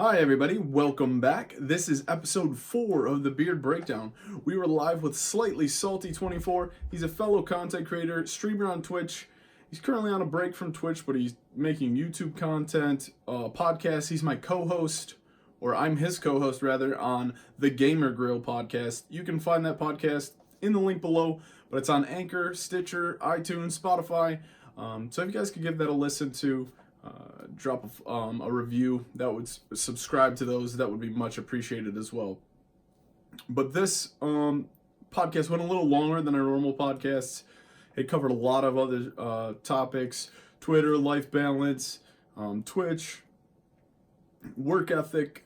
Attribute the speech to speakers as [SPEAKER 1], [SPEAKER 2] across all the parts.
[SPEAKER 1] Hi, everybody. Welcome back. This is episode 4 of the Beard Breakdown. We were live with Slightly Salty 24. He's a fellow content creator, streamer on Twitch. He's currently on a break from Twitch, but he's making YouTube content, podcasts. He's my co host, or I'm his co host, rather, on the Gamer Grill podcast. You can find that podcast in the link below, but it's on Anchor, Stitcher, iTunes, Spotify. So if you guys could give that a listen to, drop a review, that would subscribe to those, that would be much appreciated as well. But this podcast went a little longer than our normal podcasts. It covered a lot of other topics: Twitter, life balance, Twitch, work ethic.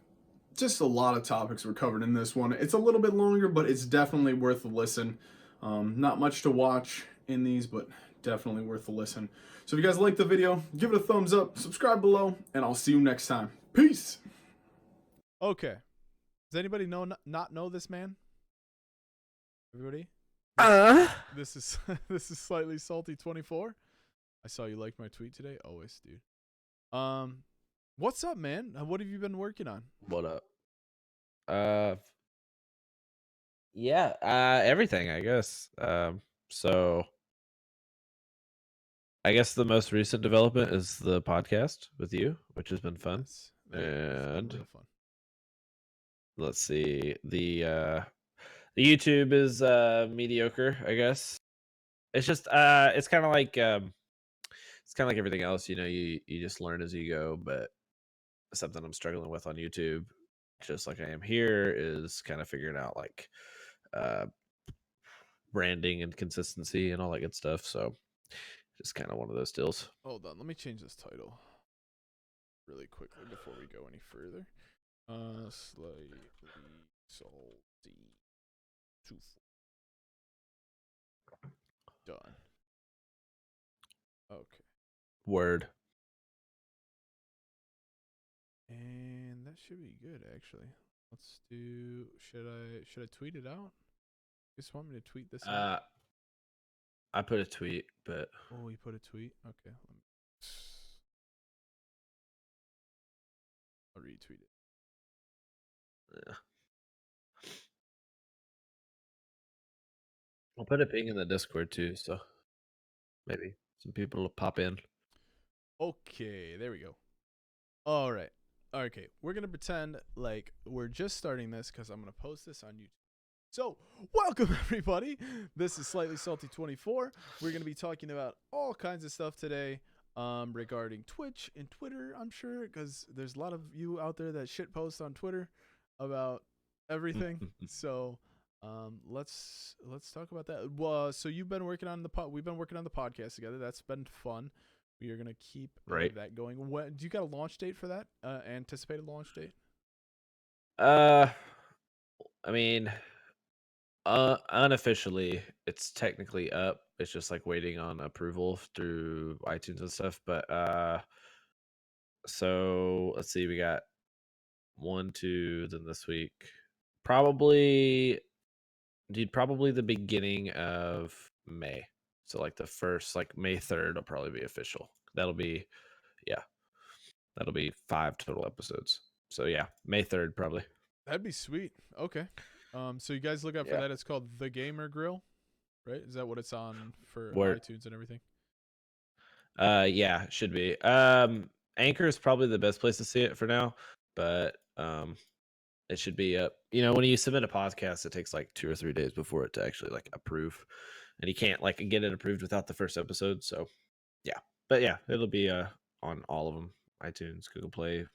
[SPEAKER 1] Just a lot of topics were covered in this one. It's a little bit longer, but it's definitely worth a listen. Not much to watch in these, but definitely worth a listen. So if you guys like the video, give it a thumbs up, subscribe below, and I'll see you next time. Peace!
[SPEAKER 2] Okay. Does anybody not know this man? Everybody? This is this is Slightly Salty 24. I saw you liked my tweet today. Always, dude. What's up, man? What have you been working on?
[SPEAKER 3] What up? Yeah, everything, I guess. So I guess the most recent development is the podcast with you, which has been fun.
[SPEAKER 2] Yes.
[SPEAKER 3] And
[SPEAKER 2] real fun.
[SPEAKER 3] Let's see. The YouTube is mediocre, I guess. It's just it's kind of like everything else, you just learn as you go, but something I'm struggling with on YouTube, just like I am here, is kind of figuring out like branding and consistency and all that good stuff. So just kind of one of those deals.
[SPEAKER 2] Hold on, let me change this title really quickly before we go any further. Slightly salty 24. Done. Okay.
[SPEAKER 3] Word.
[SPEAKER 2] And that should be good, actually. Let's do. Should I tweet it out? You just want me to tweet this out?
[SPEAKER 3] I put a tweet, but
[SPEAKER 2] Oh, you put a tweet? Okay. I'll retweet it.
[SPEAKER 3] yeah. I'll put a ping in the Discord too, so maybe some people will pop in.
[SPEAKER 2] Okay, there we go. All right. Okay, we're going to pretend like we're just starting this because I'm going to post this on YouTube. So, welcome everybody. This is Slightly Salty 24. We're going to be talking about all kinds of stuff today regarding Twitch and Twitter, I'm sure, because there's a lot of you out there that shit post on Twitter about everything. So, let's talk about that. Well, so you've been working on we've been working on the podcast together. That's been fun. We are going to keep that going. When do you got a launch date for that? Anticipated launch date?
[SPEAKER 3] I mean, unofficially, it's technically up. It's just like waiting on approval through iTunes and stuff. But so let's see, we got 1, 2, then this week, probably the beginning of May. So like the first, like May 3rd will probably be official. That'll be 5 total episodes. So yeah, May 3rd probably.
[SPEAKER 2] That'd be sweet. Okay. So you guys look out for that. It's called The Gamer Grill, right? Is that what it's on for iTunes and everything?
[SPEAKER 3] Yeah, should be. Anchor is probably the best place to see it for now, but it should be up. When you submit a podcast, it takes like 2 or 3 days before it to actually like approve, and you can't like get it approved without the first episode. So yeah, but yeah, it'll be on all of them: iTunes, Google Play,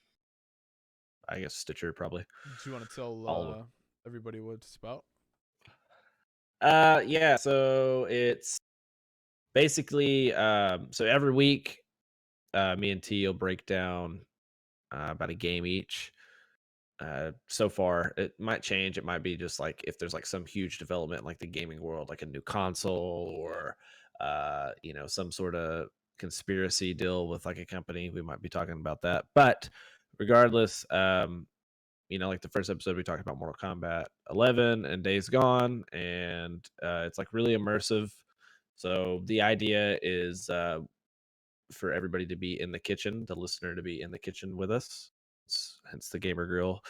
[SPEAKER 3] I guess Stitcher probably.
[SPEAKER 2] Do you want to tell everybody what it's about?
[SPEAKER 3] Yeah, so it's basically so every week me and T will break down about a game each. So far it might change. It might be just like if there's like some huge development in like the gaming world, like a new console or some sort of conspiracy deal with like a company, we might be talking about that. But regardless, like the first episode we talked about Mortal Kombat 11 and Days Gone, and it's like really immersive. So the idea is for everybody to be in the kitchen, the listener to be in the kitchen with us. hence the gamer grill.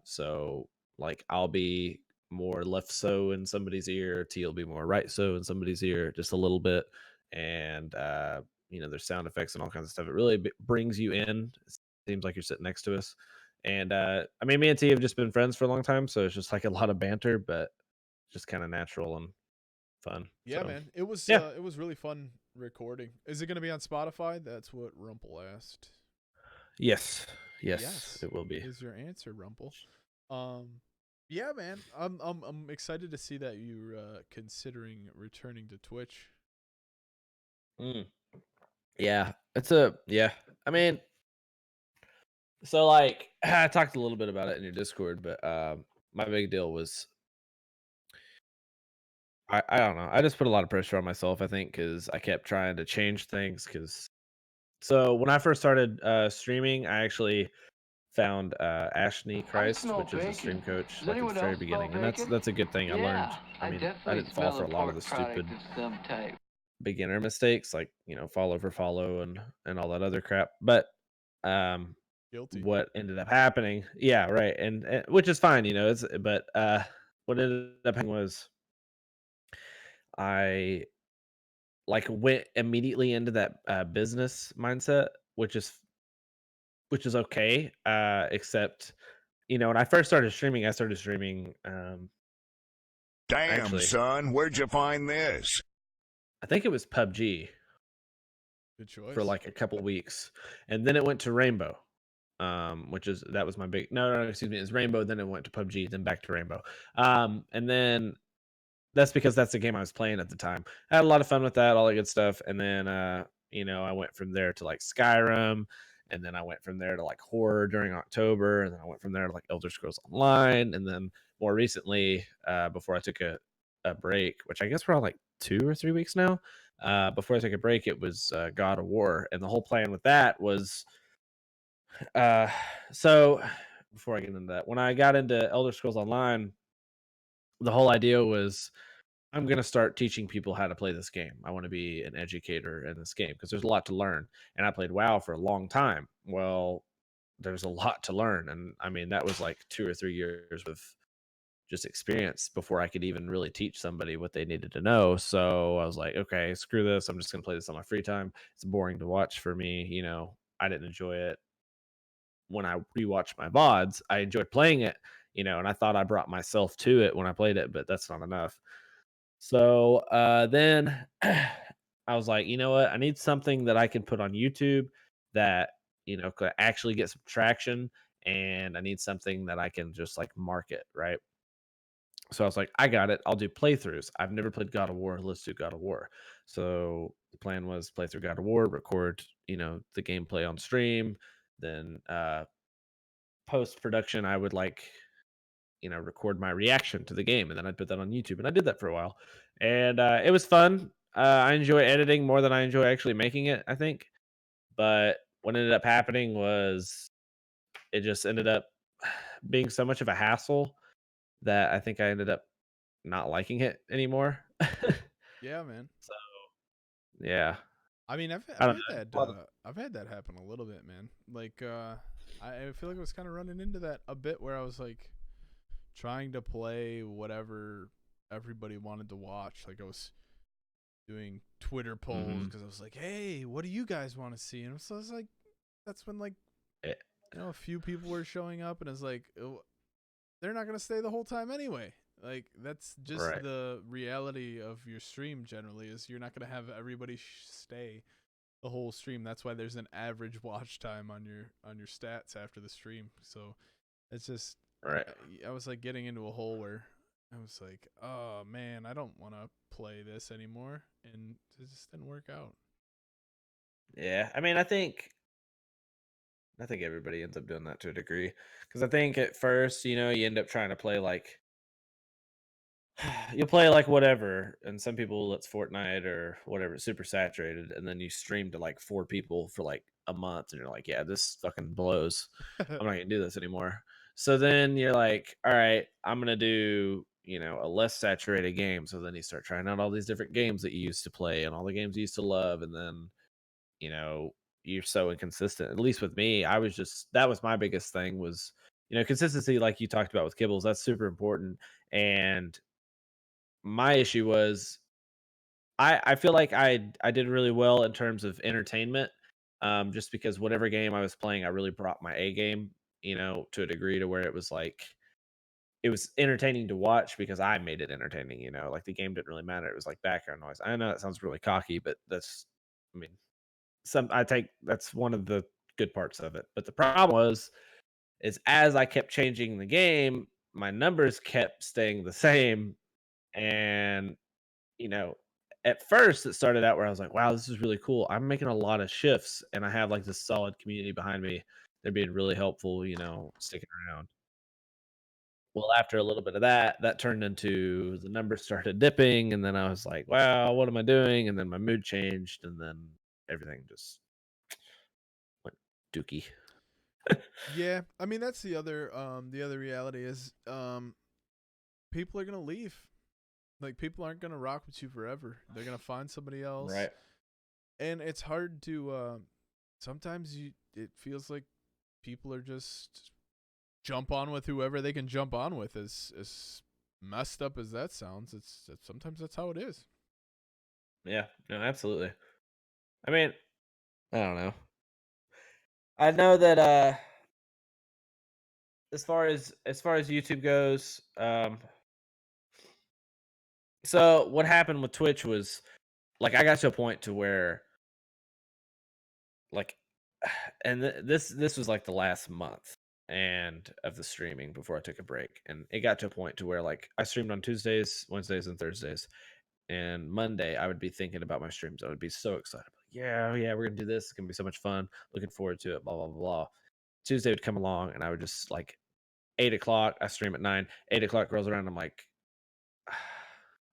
[SPEAKER 3] So like I'll be more left so in somebody's ear, T will be more right so in somebody's ear, just a little bit. And there's sound effects and all kinds of stuff. It really brings you in. It seems like you're sitting next to us. And I mean, me and T have just been friends for a long time, so it's just like a lot of banter, but just kind of natural and fun.
[SPEAKER 2] Yeah,
[SPEAKER 3] So
[SPEAKER 2] man.
[SPEAKER 3] yeah.
[SPEAKER 2] It was really fun recording. Is it going to be on Spotify? That's what Rumple asked.
[SPEAKER 3] Yes. Yes,
[SPEAKER 2] Yes,
[SPEAKER 3] it will be.
[SPEAKER 2] is your answer, Rumple. Yeah, man. I'm excited to see that you're considering returning to Twitch.
[SPEAKER 3] Mm. Yeah. Yeah. I mean, so like I talked a little bit about it in your Discord, but my big deal was I don't know. I just put a lot of pressure on myself, I think, because I kept trying to change things. Because so when I first started streaming, I actually found Ashney
[SPEAKER 4] I
[SPEAKER 3] Christ,
[SPEAKER 4] smell
[SPEAKER 3] which is a
[SPEAKER 4] bacon.
[SPEAKER 3] stream coach,
[SPEAKER 4] Does
[SPEAKER 3] like at the
[SPEAKER 4] anyone
[SPEAKER 3] very
[SPEAKER 4] else smell
[SPEAKER 3] beginning, and
[SPEAKER 4] bacon?
[SPEAKER 3] that's a good thing. I learned.
[SPEAKER 4] Yeah,
[SPEAKER 3] I
[SPEAKER 4] I
[SPEAKER 3] mean, I
[SPEAKER 4] definitely
[SPEAKER 3] didn't fall
[SPEAKER 4] smell
[SPEAKER 3] for
[SPEAKER 4] a
[SPEAKER 3] a lot of
[SPEAKER 4] pork
[SPEAKER 3] the
[SPEAKER 4] product
[SPEAKER 3] stupid
[SPEAKER 4] of some type.
[SPEAKER 3] beginner mistakes, like follow for follow and all that other crap. But um,
[SPEAKER 2] Guilty.
[SPEAKER 3] what ended up happening, yeah, right, and which is fine, it's but what ended up happening was I like went immediately into that business mindset, which is okay, except when I first started streaming, I started streaming.
[SPEAKER 5] Damn,
[SPEAKER 3] Actually,
[SPEAKER 5] son, where'd you find this?
[SPEAKER 3] I think it was PUBG
[SPEAKER 2] Good
[SPEAKER 3] for
[SPEAKER 2] choice.
[SPEAKER 3] like a couple weeks, and then it went to Rainbow, that was my big no, excuse me, it's Rainbow. Then it went to PUBG, then back to Rainbow, and then that's because that's the game I was playing at the time. I had a lot of fun with that, all that good stuff, and then I went from there to like Skyrim, and then I went from there to like horror during October, and then I went from there to like Elder Scrolls Online, and then more recently, before I took a break, which I guess we're on like 2 or 3 weeks now. Before I took a break, it was God of War, and the whole plan with that was uh, so. Before I get into that, when I got into Elder Scrolls Online, the whole idea was I'm going to start teaching people how to play this game. I want to be an educator in this game because there's a lot to learn. And I played WoW for a long time. Well, there's a lot to learn. And I mean, that was like 2 or 3 years of just experience before I could even really teach somebody what they needed to know. So I was like, okay, screw this. I'm just going to play this on my free time. It's boring to watch for me. I didn't enjoy it when I rewatched my VODs. I enjoyed playing it, and I thought I brought myself to it when I played it, but that's not enough. So then I was like, you know what? I need something that I can put on YouTube that, could actually get some traction. And I need something that I can just like market, right? So I was like, I got it. I'll do playthroughs. I've never played God of War. Let's do God of War. So the plan was play through God of War, record, the gameplay on stream. Then post production, I would like record my reaction to the game, and then I'd put that on YouTube. And I did that for a while, and it was fun. I enjoy editing more than I enjoy actually making it, I think. But what ended up happening was it just ended up being so much of a hassle that I think I ended up not liking it anymore.
[SPEAKER 2] Yeah, man.
[SPEAKER 3] So yeah,
[SPEAKER 2] I mean,
[SPEAKER 3] I
[SPEAKER 2] I've
[SPEAKER 3] don't
[SPEAKER 2] had
[SPEAKER 3] know.
[SPEAKER 2] that I've had that happen a little bit, man. Like I feel like I was kind of running into that a bit where I was like trying to play whatever everybody wanted to watch. Like I was doing Twitter polls
[SPEAKER 3] Mhm.
[SPEAKER 2] because I was like, "Hey, what do you guys want to see?" And so I was like, that's when like
[SPEAKER 3] Eh,
[SPEAKER 2] a few people were showing up, and it's like they're not gonna stay the whole time anyway. Like that's just
[SPEAKER 3] right,
[SPEAKER 2] the reality of your stream. Generally, is you're not gonna have everybody stay the whole stream. That's why there's an average watch time on your stats after the stream. So it's just
[SPEAKER 3] right.
[SPEAKER 2] I was like getting into a hole where I was like, oh man, I don't want to play this anymore, and it just didn't work out.
[SPEAKER 3] Yeah, I mean, I think everybody ends up doing that to a degree because I think at first, you end up trying to play like you'll play like whatever, and some people it's Fortnite or whatever, super saturated, and then you stream to like 4 people for like a month, and you're like, yeah, this fucking blows. I'm not gonna do this anymore. So then you're like, all right, I'm gonna do a less saturated game. So then you start trying out all these different games that you used to play and all the games you used to love, and then you know you're so inconsistent. At least with me, that was my biggest thing was, consistency, like you talked about with kibbles. That's super important. And my issue was I feel like I did really well in terms of entertainment, just because whatever game I was playing, I really brought my A game, to a degree to where it was like it was entertaining to watch because I made it entertaining. Like the game didn't really matter. It was like background noise. I know that sounds really cocky, but I mean, that's one of the good parts of it. But the problem is as I kept changing the game, my numbers kept staying the same, and you know, at first it started out where I was like, wow, this is really cool. I'm making a lot of shifts and I have like this solid community behind me. They're being really helpful, sticking around. Well, after a little bit of that turned into the numbers started dipping. And then I was like, wow, what am I doing? And then my mood changed. And then everything just went dookie.
[SPEAKER 2] Yeah, I mean that's the other reality is people are gonna leave. Like people aren't gonna rock with you forever. They're gonna find somebody else.
[SPEAKER 3] Right.
[SPEAKER 2] And it's hard to sometimes it feels like people are just jump on with whoever they can jump on with, as messed up as that sounds. It's sometimes that's how it is.
[SPEAKER 3] Yeah. No, absolutely. I mean, I don't know. I know that as far as YouTube goes, so what happened with Twitch was like I got to a point to where like and this was like the last month and of the streaming before I took a break, and it got to a point to where like I streamed on Tuesdays, Wednesdays, and Thursdays, and Monday I would be thinking about my streams. I would be so excited, like, yeah, we're gonna do this. It's gonna be so much fun. Looking forward to it. Blah blah blah blah. Tuesday would come along, and I would just like 8 o'clock. I stream at 9. 8 o'clock rolls around. I'm like,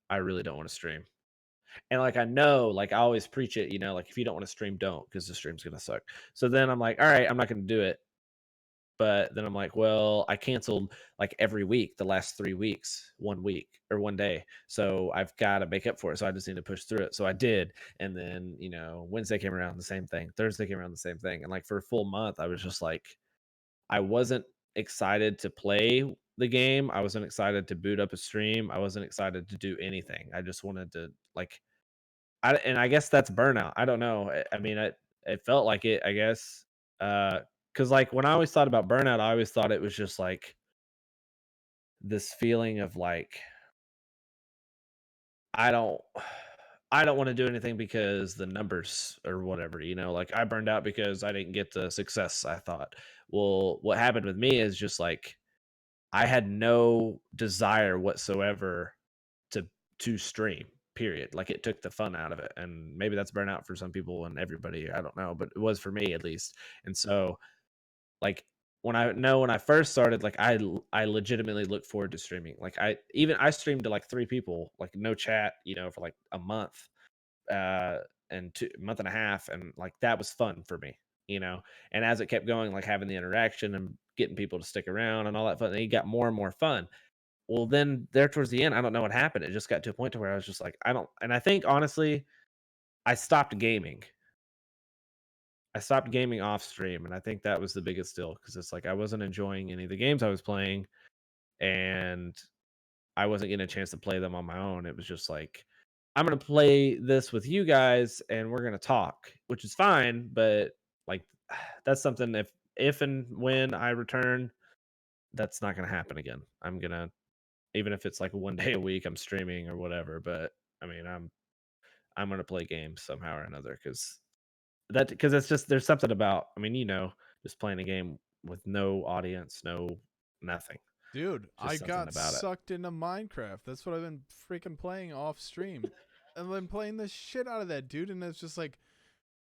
[SPEAKER 3] I really don't want to stream. And like I know, like I always preach it, like if you don't want to stream, don't, because the stream's gonna suck. So then I'm like, all right, I'm not gonna do it. But then I'm like, well, I canceled like every week the last 3 weeks, 1 week or one day. So I've got to make up for it. So I just need to push through it. So I did. And then, Wednesday came around, the same thing. Thursday came around, the same thing. And like for a full month, I was just like, I wasn't excited to play the game. I wasn't excited to boot up a stream. I wasn't excited to do anything. I just wanted to like and I guess that's burnout. I don't know. I mean, it felt like it, I guess. Because like when I always thought about burnout, I always thought it was just like this feeling of like I don't I don't want to do anything because the numbers or whatever, like I burned out because I didn't get the success I thought. Well, what happened with me is just like I had no desire whatsoever to stream, period. Like it took the fun out of it. And maybe that's burnout for some people and everybody, I don't know, but it was for me at least. And so like when I first started, like I legitimately looked forward to streaming. Like I streamed to like 3 people, like no chat, for like a month, uh and month and a half, and like that was fun for me, and as it kept going, like having the interaction and getting people to stick around and all that fun, it got more and more fun. Well, then there towards the end, I don't know what happened. It just got to a point to where I was just like, I don't, and I think honestly, I stopped gaming. I stopped gaming off stream, and I think that was the biggest deal because it's like I wasn't enjoying any of the games I was playing, and I wasn't getting a chance to play them on my own. It was just like, I'm gonna play this with you guys, and we're gonna talk, which is fine, but like that's something if and when I return, that's not gonna happen again. I'm gonna even if it's like one day a week I'm streaming or whatever, but I mean I'm gonna play games somehow or another because it's just there's something about, I mean, just playing a game with no audience, no nothing.
[SPEAKER 2] Dude, I
[SPEAKER 3] Just something
[SPEAKER 2] got
[SPEAKER 3] about it.
[SPEAKER 2] sucked into Minecraft. That's what I've been freaking playing off stream. I've been playing the shit out of that, dude, and it's just like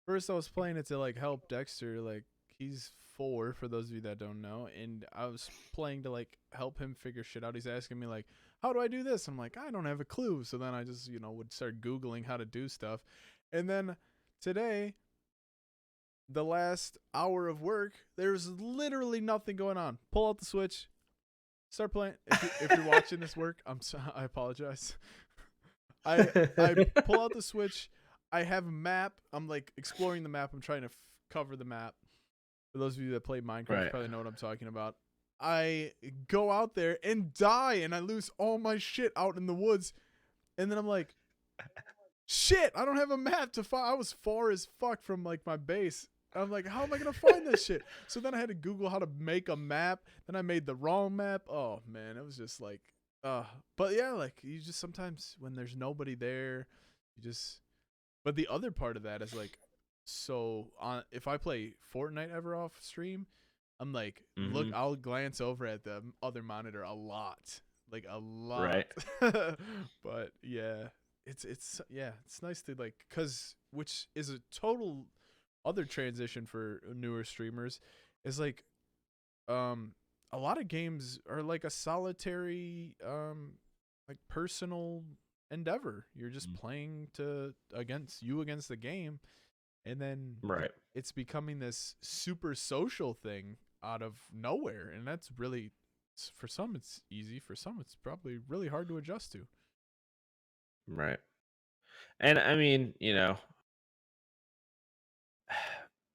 [SPEAKER 2] first I was playing it to like help Dexter, like he's 4 for those of you that don't know, and I was playing to like help him figure shit out. He's asking me like, "How do I do this?" I'm like, "I don't have a clue." So then I just, would start googling how to do stuff. And then today, the last hour of work, there's literally nothing going on. Pull out the Switch, start playing. If you're watching this work, I apologize. I pull out the Switch. I have a map. I'm like exploring the map. I'm trying to cover the map. For those of you that play Minecraft,
[SPEAKER 3] Right.
[SPEAKER 2] probably know what I'm talking about. I go out there and die, and I lose all my shit out in the woods. And then I'm like, shit, I don't have a map to find. I was far as fuck from like my base. I'm like, how am I gonna find this shit? So then I had to Google how to make a map. Then I made the wrong map. Oh man, it was just like, but yeah, like you just sometimes when there's nobody there, you just. But the other part of that is like, so on if I play Fortnite ever off stream, I'm like, look,
[SPEAKER 3] Mhm.
[SPEAKER 2] I'll glance over at the other monitor a lot, like a lot.
[SPEAKER 3] Right.
[SPEAKER 2] But yeah, it's nice to like, cause which is a total other transition for newer streamers is like, a lot of games are like a solitary like personal endeavor. You're just playing against the game, and then
[SPEAKER 3] Right.
[SPEAKER 2] it's becoming this super social thing out of nowhere, and that's really, for some it's easy, for some it's probably really hard to adjust to.
[SPEAKER 3] Right. And I mean,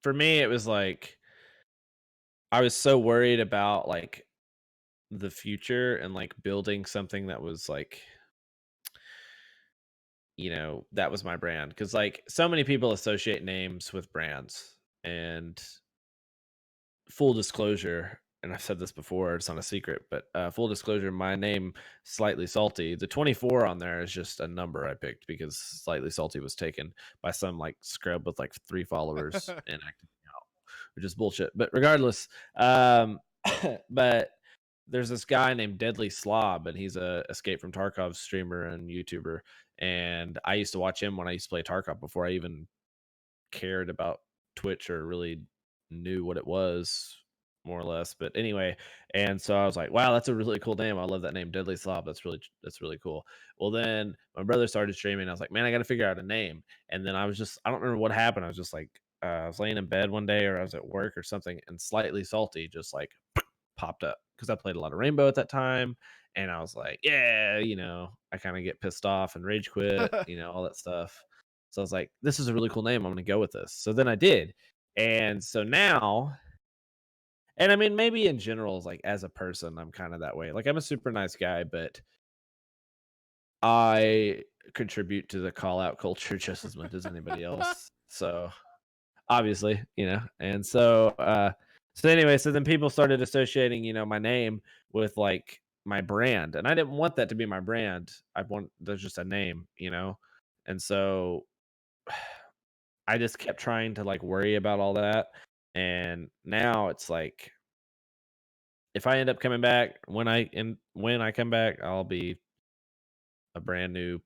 [SPEAKER 3] for me, it was like I was so worried about like the future and like building something that was like, that was my brand. Cause like so many people associate names with brands. And full disclosure, and I've said this before, it's not a secret, but full disclosure, my name, Slightly Salty, the 24 on there is just a number I picked because Slightly Salty was taken by some like scrub with like 3 followers and acted out, which is bullshit. But regardless, but there's this guy named Deadly Slob, and he's a Escape from Tarkov streamer and YouTuber. And I used to watch him when I used to play Tarkov before I even cared about Twitch or really knew what it was, more or less. But anyway, and so I was like, wow, that's a really cool name. I love that name, Deadly Slob. That's really cool. Well, then my brother started streaming. I was like, man, I got to figure out a name. And then I don't remember what happened. I was just like, I was laying in bed one day or I was at work or something, and Slightly Salty just like popped up because I played a lot of Rainbow at that time. And I was like, yeah, I kind of get pissed off and rage quit, all that stuff. So I was like, this is a really cool name. I'm going to go with this. So then I did. And so now, and I mean, maybe in general, like as a person, I'm kind of that way. Like I'm a super nice guy, but I contribute to the call out culture just as much as anybody else. So obviously, and so anyway, so then people started associating, my name with like my brand, and I didn't want that to be my brand. There's just a name, and so I just kept trying to like worry about all that. And now it's like if I end up coming back, when I come back, I'll have a brand new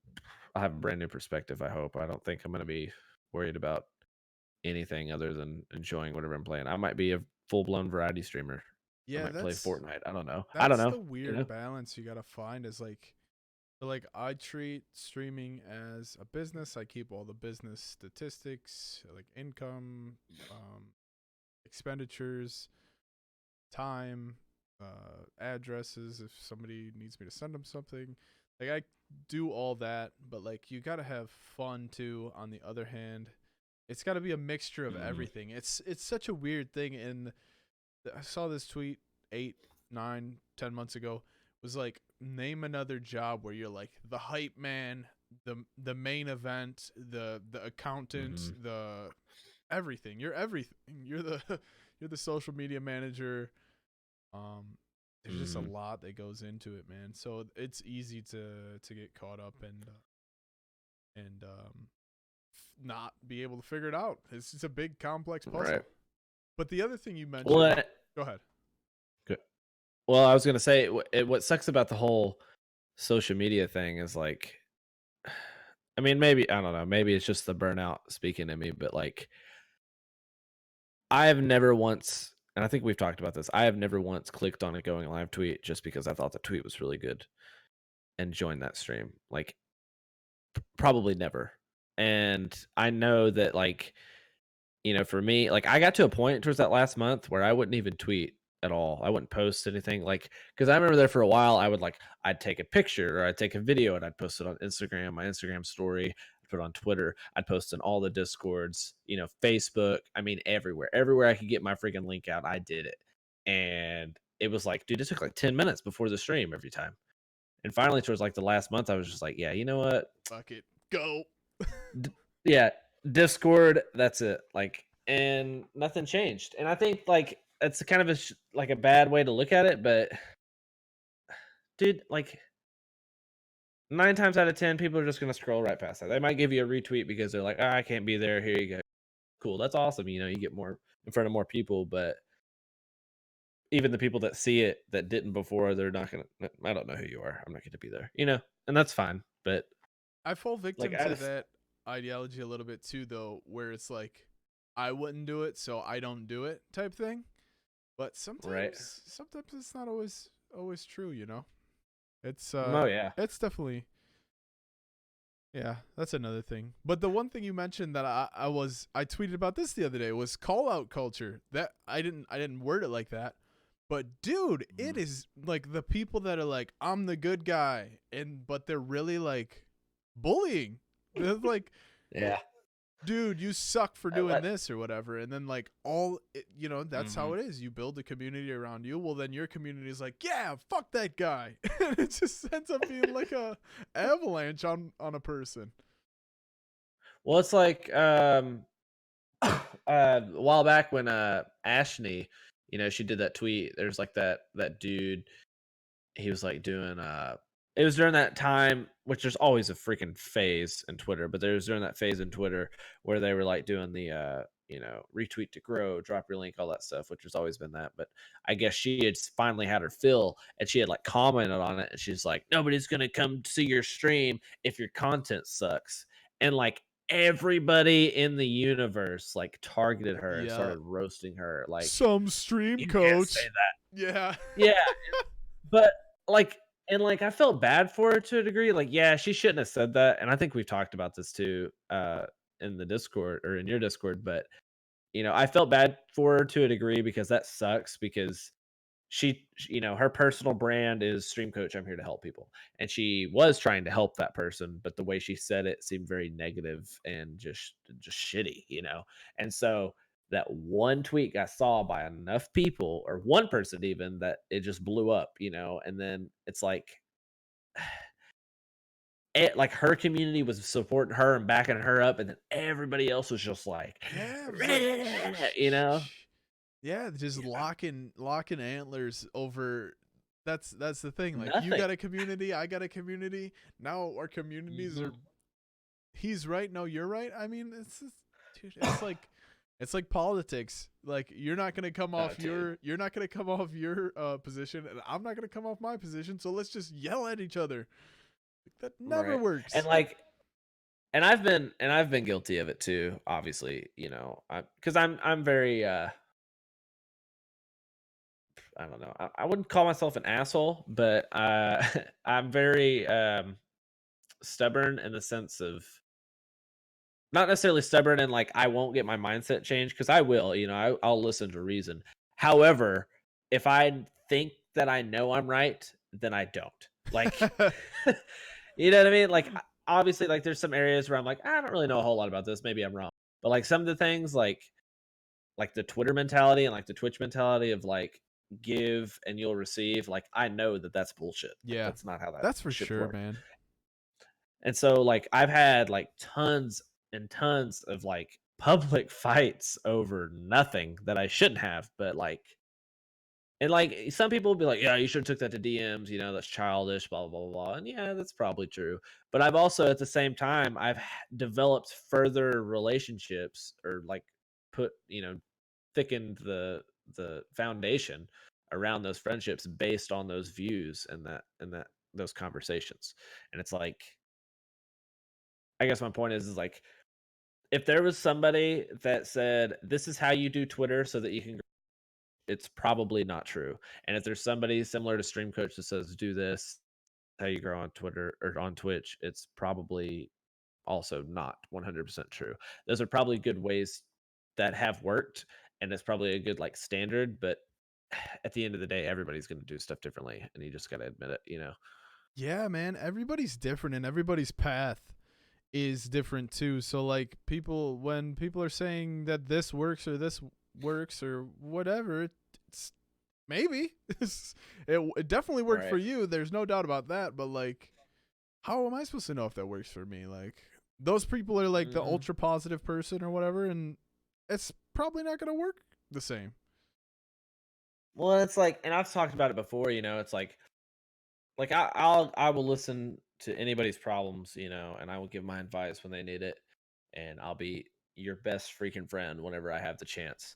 [SPEAKER 3] perspective, I hope. I don't think I'm going to be worried about anything other than enjoying whatever I'm playing. I might be a full-blown variety streamer. I
[SPEAKER 2] Yeah,
[SPEAKER 3] might play Fortnite. I don't know.
[SPEAKER 2] that's the weird balance you gotta find, is like, so like I treat streaming as a business. I keep all the business statistics, like income, expenditures, time, addresses if somebody needs me to send them something. Like I do all that, but like you gotta have fun too. On the other hand, it's gotta be a mixture of everything. It's such a weird thing. And I saw this tweet 8, 9, 10 months ago. Was like, name another job where you're like the hype man, the main event, the accountant, the everything. You're everything. You're the you're the social media manager. There's just a lot that goes into it, man. So it's easy to get caught up and not be able to figure it out. It's just a big complex puzzle.
[SPEAKER 3] Right.
[SPEAKER 2] But the other thing you mentioned, go ahead.
[SPEAKER 3] Good. Well, I was gonna say what sucks about the whole social media thing is like, I mean, maybe I don't know, maybe it's just the burnout speaking to me, but like, I have never once, and I think we've talked about this, I have never once clicked on a going live tweet just because I thought the tweet was really good and joined that stream. Like, probably never. And I know that, like, for me, like, I got to a point towards that last month where I wouldn't even tweet at all. I wouldn't post anything, like, because I remember there for a while, I'd take a picture or I'd take a video and I'd post it on Instagram, my Instagram story, I'd put on Twitter. I'd post in all the Discords, Facebook. I mean, everywhere I could get my freaking link out, I did it. And it was like, dude, it took like 10 minutes before the stream every time. And finally, towards like the last month, I was just like, yeah, you know what?
[SPEAKER 2] Fuck it. Go.
[SPEAKER 3] Yeah, Discord, that's it. Like, and nothing changed. And I think like it's kind of like a bad way to look at it, but dude, like 9 times out of 10, people are just gonna scroll right past that. They might give you a retweet because they're like, I can't be there. Here you go. Cool, that's awesome. You get more in front of more people, but even the people that see it that didn't before, they're not gonna. I don't know who you are. I'm not gonna be there. And that's fine. But
[SPEAKER 2] I fall victim
[SPEAKER 3] like,
[SPEAKER 2] to that ideology a little bit too, though, where it's like, I wouldn't do it, so I don't do it type thing. But sometimes it's not always true, It's
[SPEAKER 3] oh yeah,
[SPEAKER 2] it's definitely, yeah, that's another thing. But the one thing you mentioned that I tweeted about this the other day was call out culture. That I didn't word it like that. But dude, it is like the people that are like, I'm the good guy, but they're really like bullying. They're like,
[SPEAKER 3] yeah.
[SPEAKER 2] dude, you suck for doing this or whatever. And then like that's how it is. You build a community around you. Well, then your community is like, yeah, fuck that guy. And it just ends up being like a avalanche on a person.
[SPEAKER 3] Well, it's like a while back when Ashney, she did that tweet. There's like that dude. He was like doing it was during that time, which there's always a freaking phase in Twitter, but there was during that phase in Twitter where they were like doing the retweet to grow, drop your link, all that stuff, which has always been that. But I guess she had finally had her fill, and she had like commented on it, and she's like, nobody's gonna come see your stream if your content sucks. And like everybody in the universe like targeted her and started roasting her, like,
[SPEAKER 2] some stream
[SPEAKER 3] you
[SPEAKER 2] coach.
[SPEAKER 3] can't say that.
[SPEAKER 2] Yeah.
[SPEAKER 3] Yeah. But like, and like I felt bad for her to a degree. Like, yeah, she shouldn't have said that. And I think we've talked about this too in the Discord or in your Discord, but I felt bad for her to a degree because that sucks, because her personal brand is stream coach, I'm here to help people. And she was trying to help that person, but the way she said it seemed very negative and just shitty. And so that one tweet got saw by enough people, or one person even, that it just blew up. And then it's like like her community was supporting her and backing her up, and then everybody else was just like,
[SPEAKER 2] Yeah, yeah, just locking antlers over. That's the thing. Like,
[SPEAKER 3] Nothing.
[SPEAKER 2] you got a community, I got a community. Now our communities are. He's right. No, you're right. I mean, dude, it's like politics. Like, you're not gonna come off you're not gonna come off your position, and I'm not gonna come off my position. So let's just yell at each other. That never works.
[SPEAKER 3] And like. And I've been guilty of it too, obviously, because I'm very I don't know. I wouldn't call myself an asshole, but I'm very stubborn in the sense of, not necessarily stubborn and like I won't get my mindset changed, because I will. I'll listen to reason. However, if I think that I know I'm right, then I don't. Like, you know what I mean? Like, obviously, like there's some areas where I'm like, I don't really know a whole lot about this. Maybe I'm wrong. But like some of the things, like the Twitter mentality and like the Twitch mentality of like, give and you'll receive, like I know that that's bullshit.
[SPEAKER 2] Yeah,
[SPEAKER 3] that's not how
[SPEAKER 2] that's for
[SPEAKER 3] shit
[SPEAKER 2] sure,
[SPEAKER 3] works.
[SPEAKER 2] man.
[SPEAKER 3] And so like I've had like tons and tons of like public fights over nothing that I shouldn't have, but like, and like some people will be like, yeah, you should have took that to DMs, that's childish, blah blah blah blah. And yeah, that's probably true. But I've also at the same time I've developed further relationships, or like put thickened the foundation around those friendships based on those views and those conversations. And it's like, I guess my point is like, if there was somebody that said this is how you do Twitter so that you can, it's probably not true. And if there's somebody similar to Stream Coach that says do this how you grow on Twitter or on Twitch, it's probably also not 100% true. Those are probably good ways that have worked, and it's probably a good like standard, but at the end of the day, everybody's going to do stuff differently, and you just got to admit it.
[SPEAKER 2] Yeah, man, everybody's different in everybody's path. is different too. So like when people are saying that this works or whatever, it's maybe it definitely worked for
[SPEAKER 3] Right.
[SPEAKER 2] you. There's no doubt about that. But like, how am I supposed to know if that works for me? Like, those people are like the
[SPEAKER 3] Mhm.
[SPEAKER 2] ultra positive person or whatever, and it's probably not gonna work the same.
[SPEAKER 3] Well, it's like, and I've talked about it before. It's like I will listen to anybody's problems, and I will give my advice when they need it, and I'll be your best freaking friend whenever I have the chance.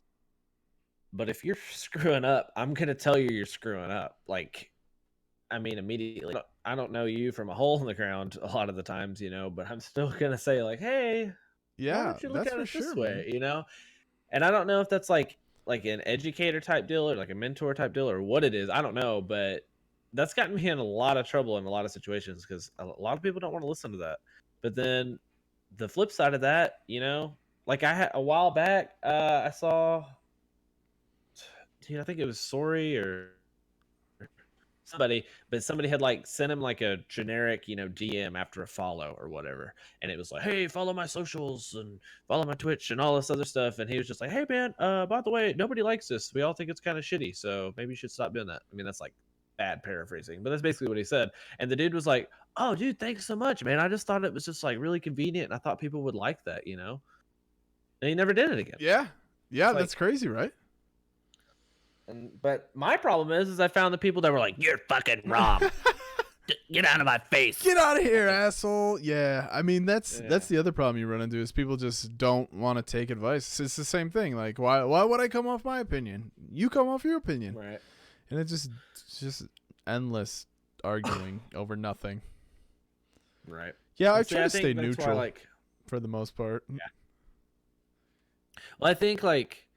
[SPEAKER 3] But if you're screwing up, I'm gonna tell you you're screwing up. Like, I mean, immediately. I don't know you from a hole in the ground a lot of the times, but I'm still gonna say like, hey, why
[SPEAKER 2] Yeah,
[SPEAKER 3] don't you look
[SPEAKER 2] that's
[SPEAKER 3] at
[SPEAKER 2] for
[SPEAKER 3] it this
[SPEAKER 2] sure, man.
[SPEAKER 3] way? And I don't know if that's like an educator type deal or like a mentor type deal or what it is. I don't know, but that's gotten me in a lot of trouble in a lot of situations because a lot of people don't want to listen to that. But then the flip side of that, like I had a while back, I saw, dude, I think it was Sorry or somebody, but somebody had like sent him like a generic, DM after a follow or whatever, and it was like, "Hey, follow my socials and follow my Twitch and all this other stuff." And he was just like, "Hey, man, by the way, nobody likes this. We all think it's kind of shitty, so maybe you should stop doing that." I mean, that's like bad paraphrasing, but that's basically what he said. And the dude was like, "Oh, dude, thanks so much, man. I just thought it was just like really convenient, and I thought people would like that." And he never did it again.
[SPEAKER 2] Yeah, yeah,
[SPEAKER 3] It's
[SPEAKER 2] that's
[SPEAKER 3] like,
[SPEAKER 2] crazy, right?
[SPEAKER 3] but my problem is I found the people that were like, "You're fucking wrong. Get out of my face.
[SPEAKER 2] Get out of here, asshole. Yeah, I mean that's
[SPEAKER 3] Yeah.
[SPEAKER 2] the other problem you run into is people just don't want to take advice. It's the same thing. Like, why would I come off my opinion? You come off your opinion,
[SPEAKER 3] Right.
[SPEAKER 2] and it's just endless arguing over nothing.
[SPEAKER 3] Right.
[SPEAKER 2] Yeah, I
[SPEAKER 3] See,
[SPEAKER 2] try
[SPEAKER 3] I
[SPEAKER 2] to
[SPEAKER 3] think
[SPEAKER 2] stay
[SPEAKER 3] that's why,
[SPEAKER 2] neutral
[SPEAKER 3] like,
[SPEAKER 2] for the most part.
[SPEAKER 3] well, I think like,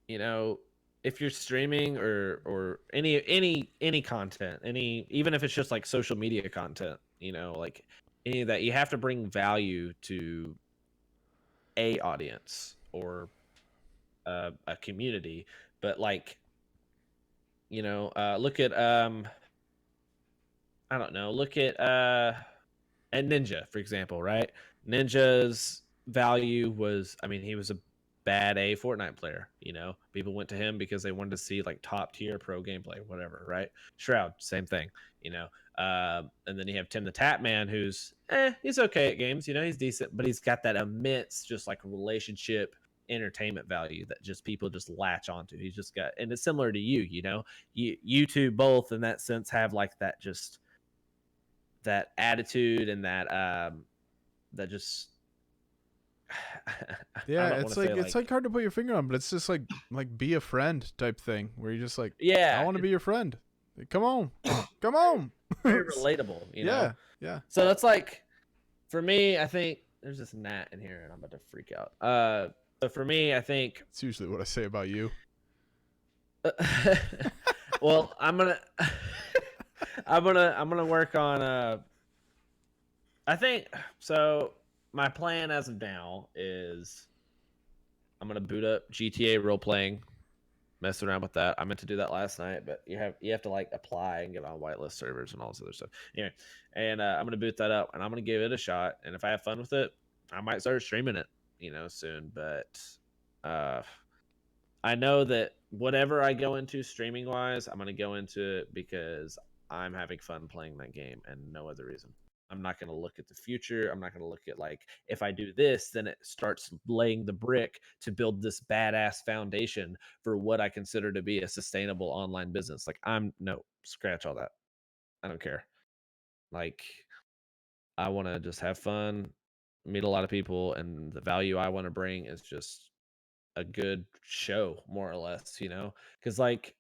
[SPEAKER 3] if you're streaming or any content, even if it's just like social media content, like any of that, you have to bring value to a audience or a community. But like, look at I don't know, look at Ninja, for example, right? Ninja's value was, I mean, he was a bad A Fortnite player. People went to him because they wanted to see like top tier pro gameplay, whatever, right? Shroud, same thing, and then you have Tim the Tap Man, who's he's okay at games, he's decent, but he's got that immense, just like relationship entertainment value that just people just latch onto. He's just got, and it's similar to you two both in that sense have like that just that attitude and that just I
[SPEAKER 2] Yeah,
[SPEAKER 3] don't want
[SPEAKER 2] it's
[SPEAKER 3] to say
[SPEAKER 2] like hard to put your finger on, but it's just like be a friend type thing where you're just like, I
[SPEAKER 3] yeah,
[SPEAKER 2] want to be your friend. Come on, come
[SPEAKER 3] very,
[SPEAKER 2] on.
[SPEAKER 3] very relatable,
[SPEAKER 2] Yeah, yeah.
[SPEAKER 3] So that's like, for me, I think there's this gnat in here and I'm about to freak out. So for me, I think
[SPEAKER 2] It's usually what I say about you.
[SPEAKER 3] well, I'm gonna work on I think so. My plan as of now is I'm gonna boot up GTA role playing, mess around with that. I meant to do that last night, but you have to like apply and get on whitelist servers and all this other stuff. Anyway, and I'm gonna boot that up and I'm gonna give it a shot. And if I have fun with it, I might start streaming it, soon. But uh, I know that whatever I go into streaming wise, I'm gonna go into it because I'm having fun playing that game and no other reason. I'm not going to look at the future. I'm not going to look at like, if I do this, then it starts laying the brick to build this badass foundation for what I consider to be a sustainable online business. Like, no, scratch all that. I don't care. Like, I want to just have fun, meet a lot of people, and the value I want to bring is just a good show, more or less, Because like,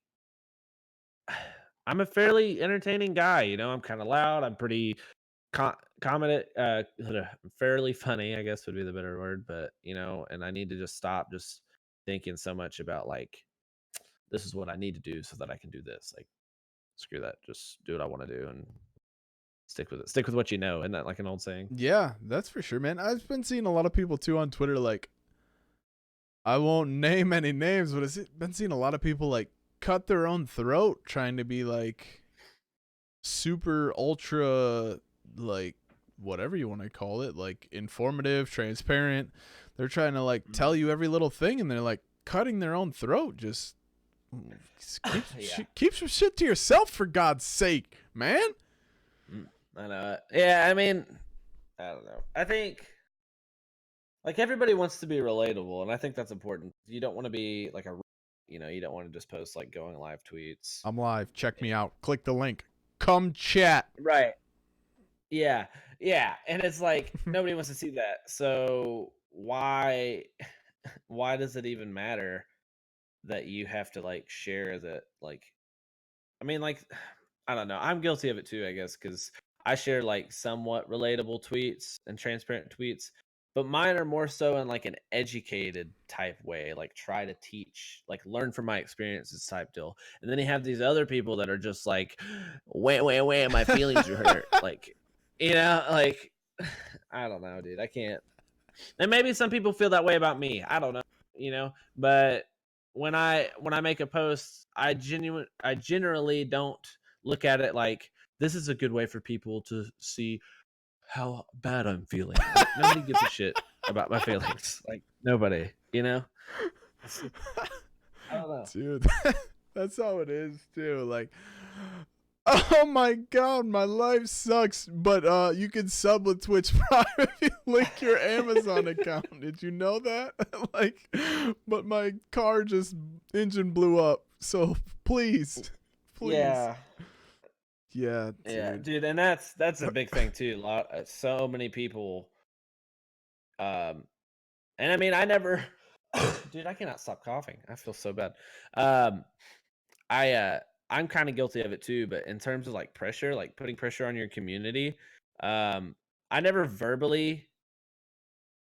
[SPEAKER 3] I'm a fairly entertaining guy, I'm kind of loud. I'm pretty comment fairly funny, I guess would be the better word, but and I need to just stop just thinking so much about like, this is what I need to do so that I can do this. Like, screw that, just do what I want to do and stick with it. Stick with what you know. Isn't that like an old saying?
[SPEAKER 2] Yeah, that's for sure, man. I've been seeing a lot of people too on Twitter. Like, I won't name any names, but I've been seeing a lot of people like cut their own throat trying to be like super ultra like whatever you want to call it, like informative, transparent. They're trying to like tell you every little thing, and they're like cutting their own throat. Just keep some shit to yourself, for God's sake, man.
[SPEAKER 3] I know. Yeah, I mean, I don't know. I think like everybody wants to be relatable, and I think that's important. You don't want to be like you don't want to just post like going live tweets.
[SPEAKER 2] I'm live. Check me out. Click the link. Come chat.
[SPEAKER 3] Right. Yeah. Yeah. And it's like nobody wants to see that. So why does it even matter that you have to like share that? Like, I mean, like, I don't know. I'm guilty of it too, I guess, because I share like somewhat relatable tweets and transparent tweets, but mine are more so in like an educated type way, like try to teach, like learn from my experiences type deal. And then you have these other people that are just like, wait, my feelings are hurt. Like, like, I don't know, dude. I can't. And maybe some people feel that way about me. I don't know, but when I make a post, I generally don't look at it like this is a good way for people to see how bad I'm feeling. Like, nobody gives a shit about my feelings. Like nobody, I don't know.
[SPEAKER 2] Dude, that's how it is too. Like, oh my God, my life sucks. But you can sub with Twitch Prime if you link your Amazon account. Did you know that? Like, but my car just engine blew up. So please. Yeah,
[SPEAKER 3] dude, and that's a big thing too. So many people, and I mean, I never, dude, I cannot stop coughing. I feel so bad. I'm kind of guilty of it too, but in terms of like pressure, like putting pressure on your community, I never verbally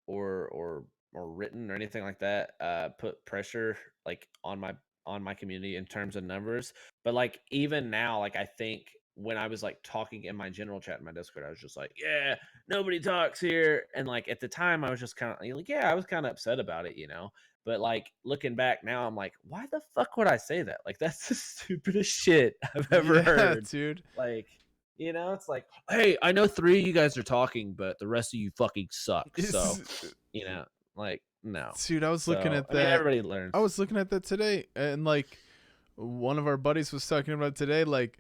[SPEAKER 3] or written or anything like that put pressure like on my community in terms of numbers. But like even now, like I think when I was like talking in my general chat in my Discord, I was just like, yeah, nobody talks here. And like at the time I was just kind of like, yeah, I was kind of upset about it, but like looking back now, I'm like, why the fuck would I say that? Like that's the stupidest shit I've ever heard,
[SPEAKER 2] dude.
[SPEAKER 3] Like, it's like, hey, I know 3 of you guys are talking, but the rest of you fucking suck. So, like, no.
[SPEAKER 2] Dude, I was looking at that.
[SPEAKER 3] I mean, everybody learns.
[SPEAKER 2] I was looking at that today, and like one of our buddies was talking about today, like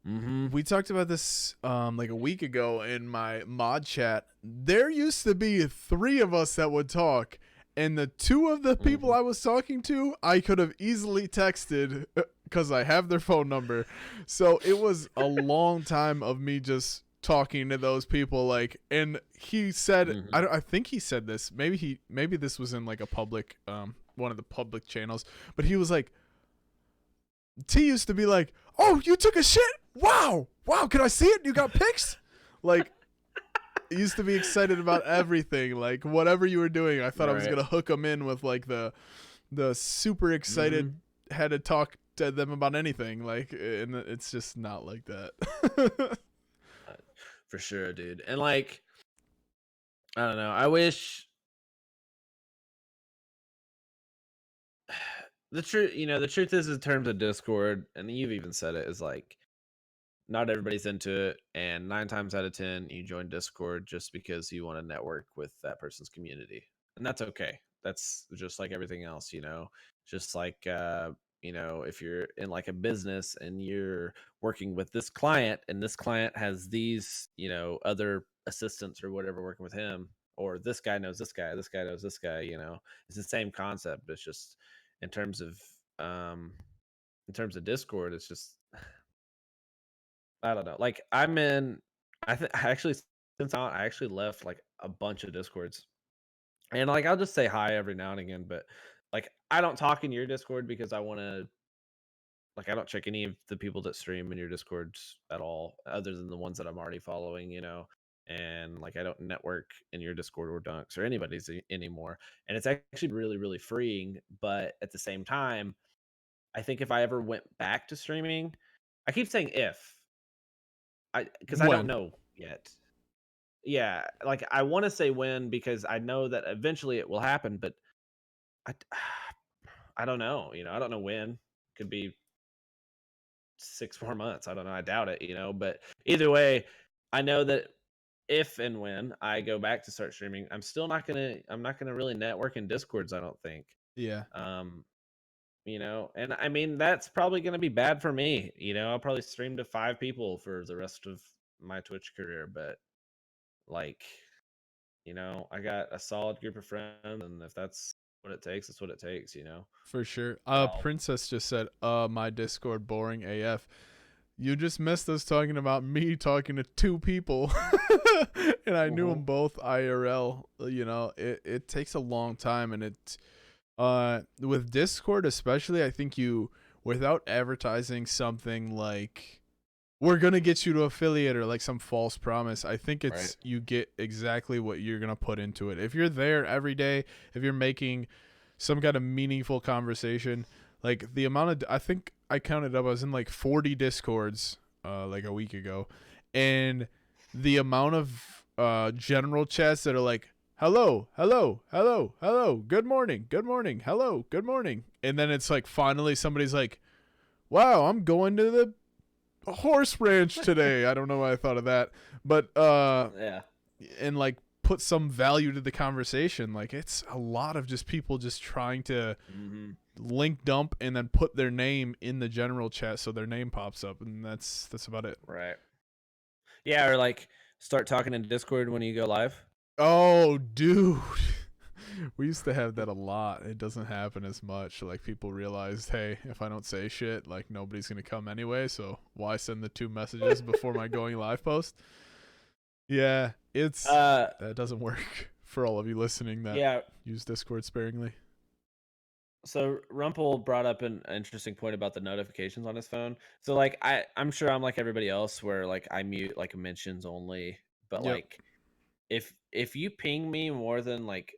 [SPEAKER 2] we talked about this like a week ago in my mod chat. There used to be 3 of us that would talk, and the 2 of the people I was talking to, I could have easily texted because I have their phone number. So it was a long time of me just talking to those people, like, and he said, I think he said this, maybe this was in like a public one of the public channels, but he was like, T used to be like, oh, you took a shit, wow, can I see it, you got pics? Like, used to be excited about everything, like whatever you were doing. I thought I was gonna hook him in with like the super excited, had to talk to them about anything, like, and it's just not like that.
[SPEAKER 3] For sure, dude. And like, I don't know, I wish the truth is in terms of Discord, and you've even said it, is like not everybody's into it, and 9 times out of 10 you join Discord just because you want to network with that person's community, and that's okay. That's just like everything else, just like if you're in like a business and you're working with this client, and this client has these other assistants or whatever working with him, or this guy knows this guy knows this guy, it's the same concept. It's just in terms of Discord, it's just, I don't know. Like I actually, since I actually left like a bunch of Discords, and like I'll just say hi every now and again, but like I don't talk in your Discord because I want to, like, I don't check any of the people that stream in your Discords at all, other than the ones that I'm already following, and like I don't network in your Discord or Dunks or anybody's anymore. And it's actually really, really freeing. But at the same time, I think if I ever went back to streaming, I keep saying because I don't know yet. Yeah, like I want to say when, because I know that eventually it will happen, but I don't know. I don't know when. Could be 6 more months. I don't know. I doubt it. But either way, I know that if and when I go back to start streaming, I'm not gonna really network in Discords, I don't think.
[SPEAKER 2] Yeah.
[SPEAKER 3] Um, and I mean that's probably gonna be bad for me. I'll probably stream to 5 people for the rest of my Twitch career, but like, I got a solid group of friends, and if that's what it takes, it's what it takes.
[SPEAKER 2] For sure.
[SPEAKER 3] Well,
[SPEAKER 2] Princess just said, my Discord boring AF. You just missed us talking about me talking to 2 people. And I knew them both IRL. It takes a long time, and with Discord especially, I think without advertising something like we're gonna get you to affiliate or like some false promise, I think it's you get exactly what you're gonna put into it. If you're there every day, if you're making some kind of meaningful conversation, like the amount of, I think I counted up, I was in like 40 Discords like a week ago, and the amount of general chats that are like, hello, hello, hello, hello, good morning, hello, good morning, and then it's like finally somebody's like, wow, I'm going to the horse ranch today. I don't know why I thought of that, but
[SPEAKER 3] yeah.
[SPEAKER 2] and like put some value to the conversation. Like it's a lot of just people just trying to link dump and then put their name in the general chat so their name pops up, and that's about it.
[SPEAKER 3] Right. Yeah, or like start talking in Discord when you go live.
[SPEAKER 2] Oh, dude. We used to have that a lot. It doesn't happen as much. Like people realized, hey, if I don't say shit, like nobody's gonna come anyway, so why send the 2 messages before my going live post? Yeah, it's that doesn't work for all of you listening that use Discord sparingly.
[SPEAKER 3] So Rumpel brought up an interesting point about the notifications on his phone. So like I'm sure I'm like everybody else where like I mute like mentions only, but like if you ping me more than like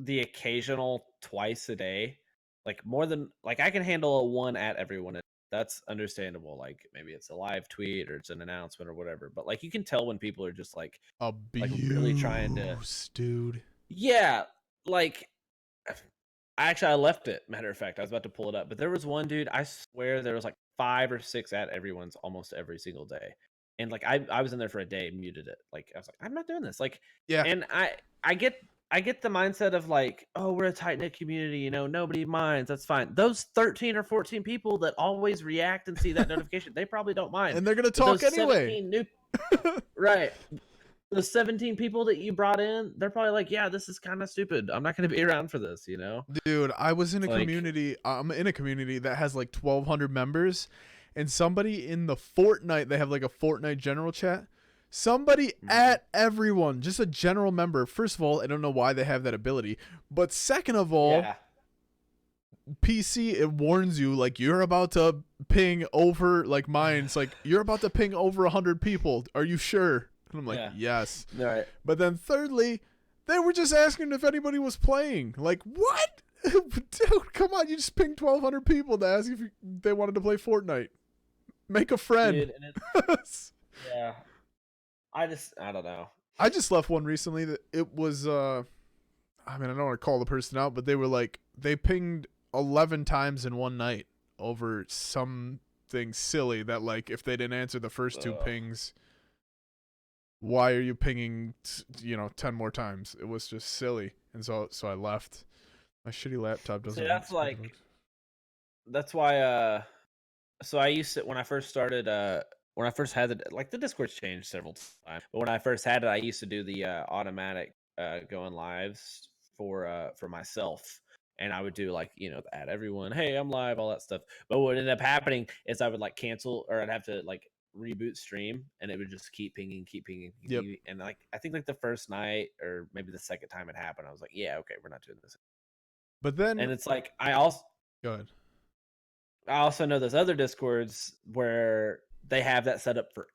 [SPEAKER 3] the occasional twice a day, like more than like I can handle a 1 at everyone. That's understandable. Like maybe it's a live tweet or it's an announcement or whatever. But like you can tell when people are just like really trying to,
[SPEAKER 2] dude.
[SPEAKER 3] Yeah, like I left it. Matter of fact, I was about to pull it up, but there was one dude. I swear there was like 5 or 6 at everyone's almost every single day, and like I was in there for a day, muted it. Like I was like, I'm not doing this. Like and I get the mindset of like, oh, we're a tight-knit community, nobody minds. That's fine. Those 13 or 14 people that always react and see that notification, they probably don't mind.
[SPEAKER 2] And they're going to talk anyway.
[SPEAKER 3] Right. The 17 people that you brought in, they're probably like, yeah, this is kind of stupid. I'm not going to be around for this,
[SPEAKER 2] Dude, I was in a community. I'm in a community that has like 1,200 members, and somebody in the Fortnite, they have like a Fortnite general chat. Somebody at everyone, just a general member. First of all, I don't know why they have that ability. But second of all, PC, it warns you, like, you're about to ping over, like mine. It's like, you're about to ping over 100 people. Are you sure? And I'm like, yes.
[SPEAKER 3] All right.
[SPEAKER 2] But then thirdly, they were just asking if anybody was playing. Like, what? Dude, come on. You just pinged 1,200 people to ask if they wanted to play Fortnite. Make a friend.
[SPEAKER 3] Dude, yeah. I don't know.
[SPEAKER 2] I just left one recently that it was, I mean, I don't want to call the person out, but they were like, they pinged 11 times in one night over something silly that, like, if they didn't answer the first 2 pings, why are you pinging, 10 more times? It was just silly. And so I left. My shitty laptop doesn't work.
[SPEAKER 3] That's like, that's why, so I used to, when I first started, when I first had the Discord's changed several times, but when I first had it, I used to do the automatic going lives for myself, and I would do like add everyone, hey, I'm live, all that stuff. But what ended up happening is I would like cancel, or I'd have to like reboot stream, and it would just keep pinging, and like I think like the first night or maybe the second time it happened, I was like, yeah, okay, we're not doing this.
[SPEAKER 2] But then,
[SPEAKER 3] and it's like I also know there's other Discords where they have that set up for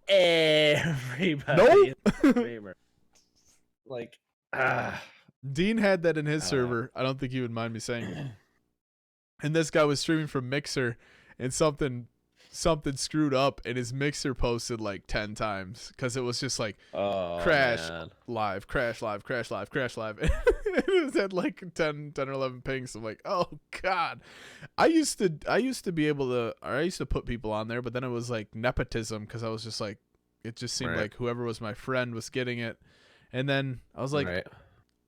[SPEAKER 3] everybody.
[SPEAKER 2] Nope.
[SPEAKER 3] Like,
[SPEAKER 2] Dean had that in his server. I don't think he would mind me saying it. And this guy was streaming from Mixer, and something screwed up, and his Mixer posted like 10 times because it was just like crash live, crash live, crash live, crash live. It was at like 10 or 11 pings. I'm like, oh god. I used to be able to, or I used to put people on there, but then it was like nepotism because I was just like, it just seemed
[SPEAKER 3] Right.
[SPEAKER 2] like whoever was my friend was getting it. And then I was like,
[SPEAKER 3] right.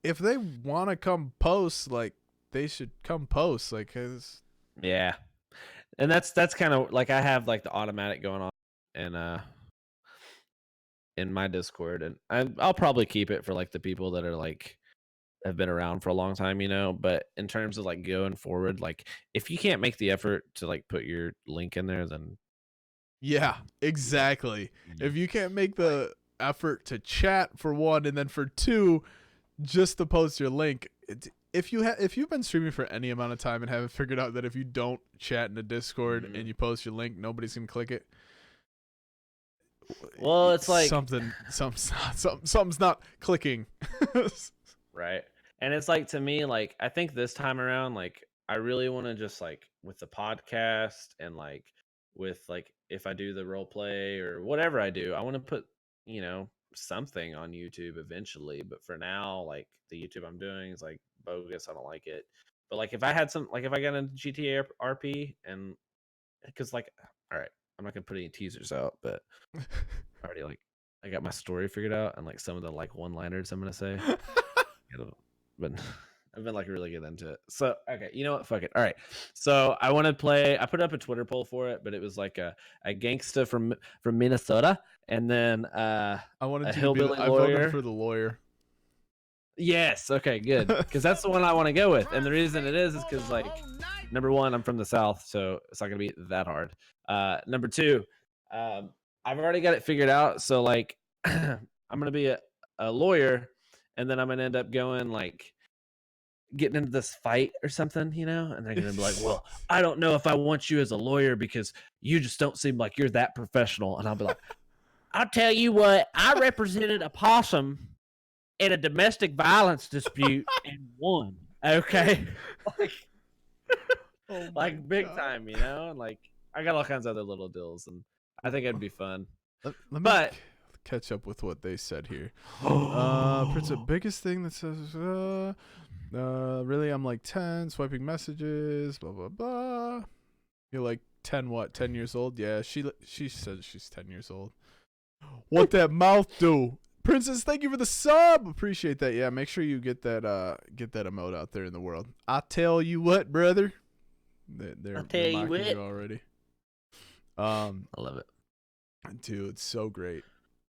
[SPEAKER 2] if they want to come post, like they should come post, like 'cause
[SPEAKER 3] Yeah. And that's kind of like I have like the automatic going on and in my Discord, and I'll probably keep it for like the people that are like have been around for a long time, but in terms of like going forward, like if you can't make the effort to like put your link in there, then
[SPEAKER 2] yeah, exactly.
[SPEAKER 3] you
[SPEAKER 2] If you can't make the effort to chat for one, and then for two, just to post your link. If you've been streaming for any amount of time and haven't figured out that if you don't chat in the Discord
[SPEAKER 3] Mhm.
[SPEAKER 2] and you post your link, nobody's gonna click it.
[SPEAKER 3] Well, it's like
[SPEAKER 2] something's not clicking.
[SPEAKER 3] right. And it's like to me, like I think this time around, like I really want to just like with the podcast and like with like if I do the role play or whatever I do, I want to put, something on YouTube eventually. But for now, like the YouTube I'm doing is like bogus. I don't like it. But like if I had some like if I got into GTA RP and because like all right, I'm not gonna put any teasers out, but already like I got my story figured out and like some of the like one-liners I'm gonna say. But I've been like really get into it. So okay, you know what? Fuck it. All right. So I want to play. I put up a Twitter poll for it, but it was like a gangsta from Minnesota, and then
[SPEAKER 2] I wanted
[SPEAKER 3] a
[SPEAKER 2] you to be
[SPEAKER 3] hillbilly
[SPEAKER 2] I
[SPEAKER 3] lawyer.
[SPEAKER 2] voted for the lawyer.
[SPEAKER 3] Yes. Okay. Good. Because that's the one I want to go with, and the reason it is because like number one, I'm from the South, so it's not gonna be that hard. Number two, I've already got it figured out. So like, I'm gonna be a lawyer, and then I'm gonna end up going like getting into this fight or something, and they're gonna be like, well, I don't know if I want you as a lawyer because you just don't seem like you're that professional. And I'll be like, I'll tell you what, I represented a possum in a domestic violence dispute and won. Okay.
[SPEAKER 2] Oh my
[SPEAKER 3] like big
[SPEAKER 2] God.
[SPEAKER 3] time, and like I got all kinds of other little deals, and I think it'd be fun.
[SPEAKER 2] Let me
[SPEAKER 3] But
[SPEAKER 2] catch up with what they said here. Prince, the biggest thing that says, really, I'm like 10, swiping messages, blah blah blah. You're like 10, what? 10 years old? Yeah, she says she's 10 years old. What that mouth do? Princess, thank you for the sub. Appreciate that. Yeah, make sure you get that emote out there in the world. I tell you what, brother. They're mocking you already.
[SPEAKER 3] I love it.
[SPEAKER 2] Dude, it's so great.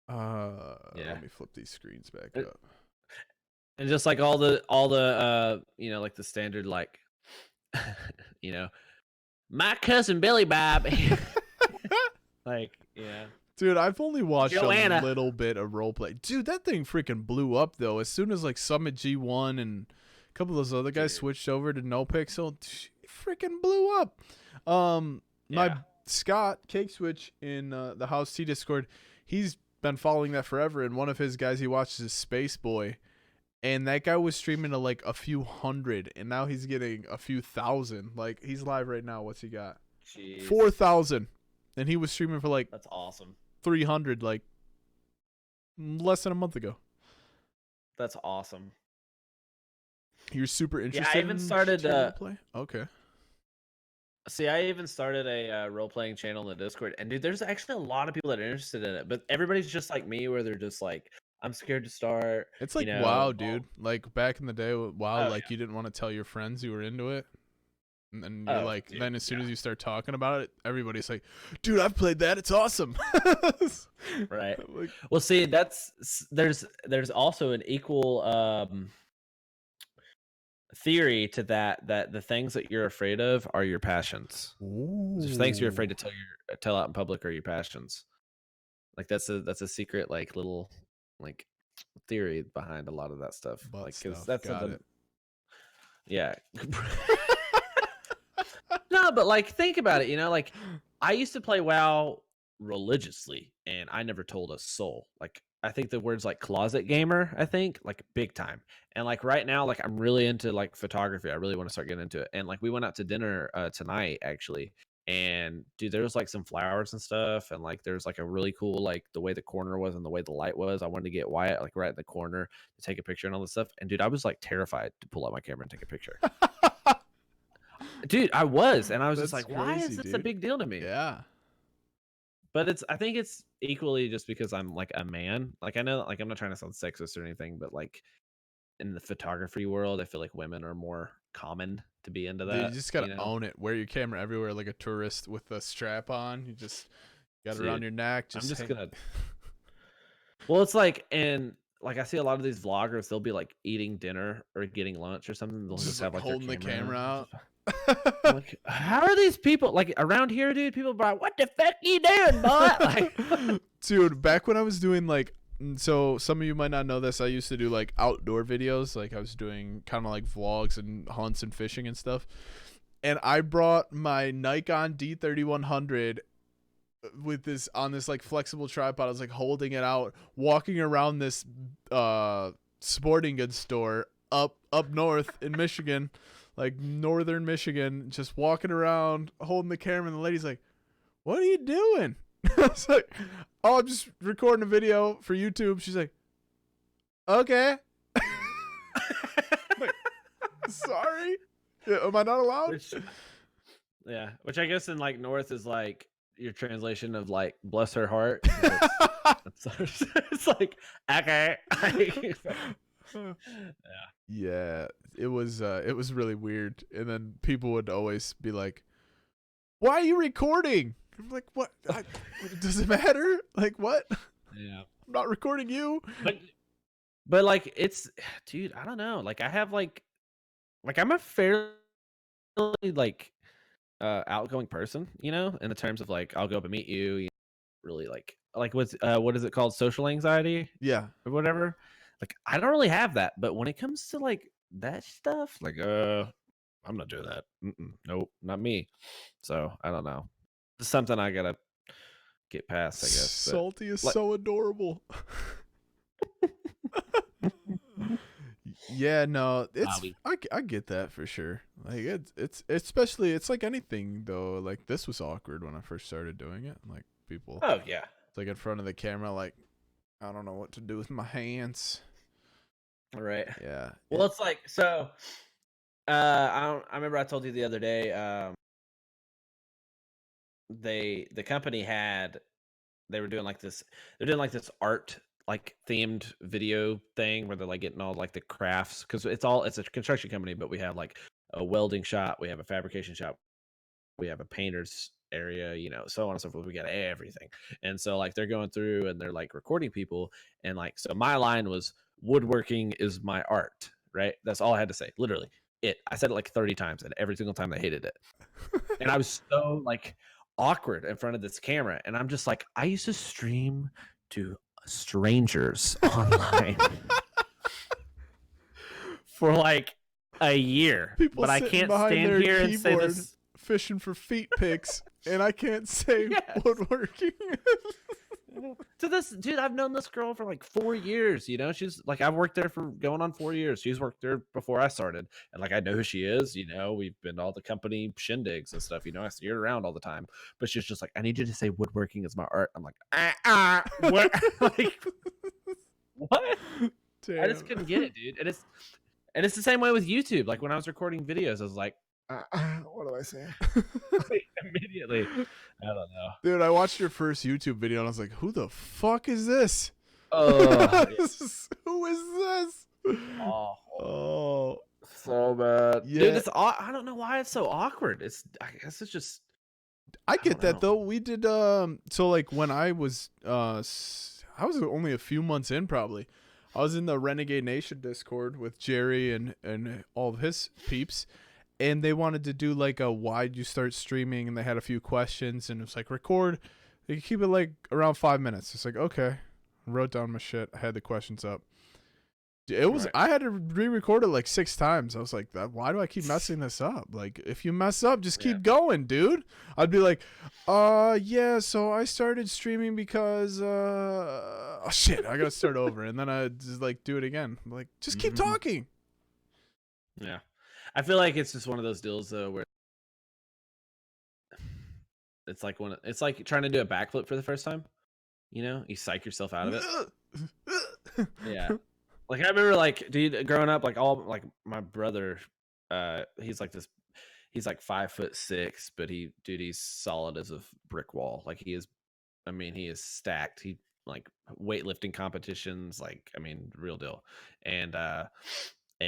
[SPEAKER 3] Yeah.
[SPEAKER 2] Let me flip these screens back up.
[SPEAKER 3] And just like all the like the standard like my cousin Billy Bob. Like, yeah.
[SPEAKER 2] Dude, I've only watched
[SPEAKER 3] Joanna.
[SPEAKER 2] a little bit of roleplay. Dude, that thing freaking blew up though. As soon as like Summit G1 and a couple of those other guys switched over to No Pixel, it freaking blew up. My Scott Cakeswitch in the House T Discord, he's been following that forever, and one of his guys he watches is Space Boy. And that guy was streaming to like a few hundred, and now he's getting a few thousand. Like he's live right now. What's he got?
[SPEAKER 3] Jeez.
[SPEAKER 2] 4,000, and he was streaming for like
[SPEAKER 3] That's awesome.
[SPEAKER 2] 300 like less than a month ago.
[SPEAKER 3] That's awesome.
[SPEAKER 2] You're super interested.
[SPEAKER 3] Yeah, I even started
[SPEAKER 2] roleplay? Okay.
[SPEAKER 3] See, I even started a role-playing channel in the Discord, and dude, there's actually a lot of people that are interested in it, but everybody's just like me, where they're just like, I'm scared to start.
[SPEAKER 2] It's like WoW, dude. Like back in the day with WoW, like you didn't want to tell your friends you were into it. And then you're like, dude, then as soon as you start talking about it, everybody's like, dude, I've played that. It's awesome.
[SPEAKER 3] Right.
[SPEAKER 2] Like,
[SPEAKER 3] well, see, there's also an equal theory to that the things that you're afraid of are your passions. The things you're afraid to tell out in public are your passions. Like that's a secret like little like theory behind a lot of that stuff.
[SPEAKER 2] Butt
[SPEAKER 3] like because
[SPEAKER 2] stuff.
[SPEAKER 3] that's
[SPEAKER 2] Got
[SPEAKER 3] something.
[SPEAKER 2] it.
[SPEAKER 3] Yeah. No, but like think about it. Like I used to play WoW religiously, and I never told a soul. Like I think the words like closet gamer, I think like big time. And like right now, like I'm really into like photography. I really want to start getting into it. And like we went out to dinner tonight actually. And dude, there was like some flowers and stuff, and like there's like a really cool like the way the corner was and the way the light was. I wanted to get Wyatt like right in the corner to take a picture and all this stuff. And dude, I was like terrified to pull out my camera and take a picture. Dude, I was, and I was just like, why is this a big deal to me?
[SPEAKER 2] Yeah.
[SPEAKER 3] but I think it's equally just because I'm like a man. Like I know, like I'm not trying to sound sexist or anything, but like in the photography world, I feel like women are more common to be into
[SPEAKER 2] Dude, you
[SPEAKER 3] that.
[SPEAKER 2] just gotta own it. Wear your camera everywhere like a tourist with a strap on. You just got it around
[SPEAKER 3] Dude,
[SPEAKER 2] your neck.
[SPEAKER 3] I'm
[SPEAKER 2] Just
[SPEAKER 3] just
[SPEAKER 2] hang.
[SPEAKER 3] gonna. Well, it's like, and like I see a lot of these vloggers, they'll be like eating dinner or getting lunch or something. They'll just have like
[SPEAKER 2] holding
[SPEAKER 3] their
[SPEAKER 2] the camera
[SPEAKER 3] out.
[SPEAKER 2] out.
[SPEAKER 3] I'm like, how are these people like around here, dude? People are like, what the fuck you doing, boy? Like,
[SPEAKER 2] Dude, back when I was doing like, so some of you might not know this, I used to do like outdoor videos. Like I was doing kind of like vlogs and hunts and fishing and stuff. And I brought my Nikon D3100 with this on this like flexible tripod. I was like holding it out, walking around this sporting goods store up north in Michigan, like northern Michigan, just walking around holding the camera, and the lady's like, "What are you doing?" I was like, "Oh, I'm just recording a video for YouTube." She's like, "Okay." Like, sorry, am I not allowed?
[SPEAKER 3] which I guess in like North is like your translation of like bless her heart. It's like okay.
[SPEAKER 2] Yeah, it was really weird. And then people would always be like, "Why are you recording?" I'm like, "What? Does it matter? Like what?
[SPEAKER 3] Yeah,
[SPEAKER 2] I'm not recording you."
[SPEAKER 3] But like it's, dude, I don't know. Like I have like I'm a fairly like outgoing person, you know, in the terms of like I'll go up and meet you, really like what's what is it called, social anxiety
[SPEAKER 2] Yeah.
[SPEAKER 3] or whatever. Like I don't really have that, but when it comes to like that stuff, like I'm not doing that. Nope, not me. So I don't know. It's something I gotta get past, I guess. But,
[SPEAKER 2] Salty is
[SPEAKER 3] like,
[SPEAKER 2] so adorable. Yeah, no, it's I get that for sure. Like it's especially it's like anything though. Like this was awkward when I first started doing it. Like people,
[SPEAKER 3] oh yeah,
[SPEAKER 2] it's like in front of the camera, like I don't know what to do with my hands.
[SPEAKER 3] all right.
[SPEAKER 2] Yeah.
[SPEAKER 3] Well, it's like so. I remember I told you the other day. The company they were doing like this. They're doing like this art like themed video thing where they're like getting all like the crafts, because it's a construction company, but we have like a welding shop, we have a fabrication shop, we have a painter's area, you know, so on and so forth. We got everything. And so like they're going through and they're like recording people, and like so my line was woodworking is my art, right? That's all I had to say, literally. I said it like 30 times, and every single time they hated it. And I was so like awkward in front of this camera, and I'm just like, I used to stream to strangers online for like a year,
[SPEAKER 2] People
[SPEAKER 3] but I
[SPEAKER 2] sitting
[SPEAKER 3] can't
[SPEAKER 2] behind
[SPEAKER 3] stand
[SPEAKER 2] their
[SPEAKER 3] here and say
[SPEAKER 2] keyboard
[SPEAKER 3] this.
[SPEAKER 2] fishing for feet pics, and I can't say
[SPEAKER 3] Yes.
[SPEAKER 2] woodworking.
[SPEAKER 3] To this dude, I've known this girl for like 4 years, you know. She's like, I've worked there for going on 4 years. She's worked there before I started, and like I know who she is, you know. We've been to all the company shindigs and stuff, you know. I see her around all the time, but she's just like, I need you to say woodworking is my art. I'm like, what? Like, what?
[SPEAKER 2] Damn.
[SPEAKER 3] I just couldn't get it, dude. And it's the same way with YouTube. Like when I was recording videos, I was like, what do I say? Immediately, I don't know.
[SPEAKER 2] Dude, I watched your first YouTube video and I was like, "Who the fuck is this?
[SPEAKER 3] Oh,
[SPEAKER 2] Who is this?" Oh,
[SPEAKER 3] so bad,
[SPEAKER 2] yeah.
[SPEAKER 3] dude. I don't know why it's so awkward. I guess it's just.
[SPEAKER 2] I get that
[SPEAKER 3] know.
[SPEAKER 2] though. We did so like when I was I was only a few months in probably. I was in the Renegade Nation Discord with Jerry and all of his peeps, and they wanted to do like a why'd you start streaming, and they had a few questions, and it was like record. You keep it like around 5 minutes. It's like okay, I wrote down my shit. I had the questions up. It was
[SPEAKER 3] Right.
[SPEAKER 2] I had to re-record it like 6 times. I was like, why do I keep messing this up? Like, if you mess up, just keep going, dude. I'd be like, yeah, so I started streaming because oh shit, I gotta start over, and then I just like do it again. I'm like, just keep talking.
[SPEAKER 3] Yeah, I feel like it's just one of those deals though where it's like it's like trying to do a backflip for the first time. You know, you psych yourself out of it. Yeah. Like I remember, like, dude, growing up, like like my brother, he's like 5'6", but he's solid as a brick wall. Like he is I mean, he is stacked. He like weightlifting competitions, like I mean, real deal. And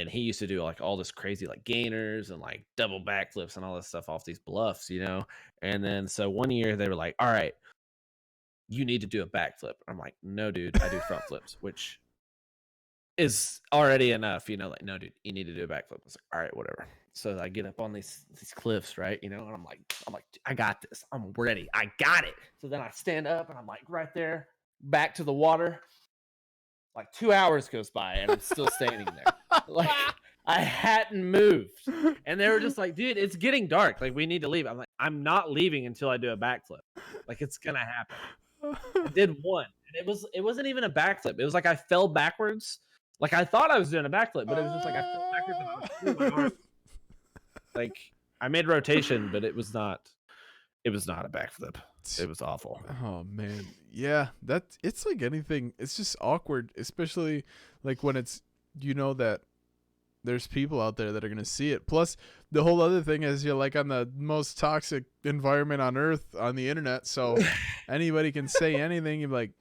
[SPEAKER 3] he used to do like all this crazy like gainers and like double backflips and all this stuff off these bluffs, you know. And then so one year they were like, "All right, you need to do a backflip." I'm like, "No, dude, I do front flips," which is already enough, you know. Like, "No, dude, you need to do a backflip." I was like, "All right, whatever." So I get up on these cliffs, right? You know, and I'm like, I got this. I'm ready. I got it. So then I stand up and I'm like right there, back to the water. Like 2 hours goes by and I'm still standing there. Like I hadn't moved. And they were just like, "Dude, it's getting dark. Like we need to leave." I'm like, "I'm not leaving until I do a backflip. Like it's gonna happen." I did one. And it wasn't even a backflip. It was like I fell backwards. Like I thought I was doing a backflip, but it was just like I fell backwards and I threw my arm. Like I made rotation, but it was not a backflip. It was awful.
[SPEAKER 2] Oh man, yeah, it's like anything. It's just awkward, especially like when it's that there's people out there that are gonna see it. Plus, the whole other thing is you're like on the most toxic environment on earth on the internet, so anybody can say anything. You're like,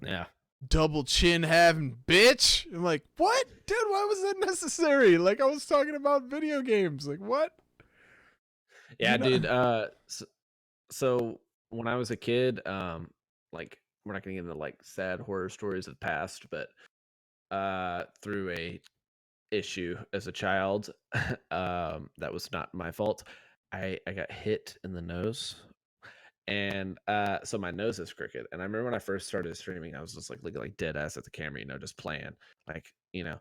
[SPEAKER 3] Yeah.
[SPEAKER 2] double chin having bitch. I'm like, what, dude? Why was that necessary? Like I was talking about video games. Like what?
[SPEAKER 3] Yeah, dude. So when I was a kid, like we're not gonna get into like sad horror stories of the past, but through a issue as a child, that was not my fault. I got hit in the nose, and so my nose is crooked. And I remember when I first started streaming, I was just like looking like dead ass at the camera, just playing, like And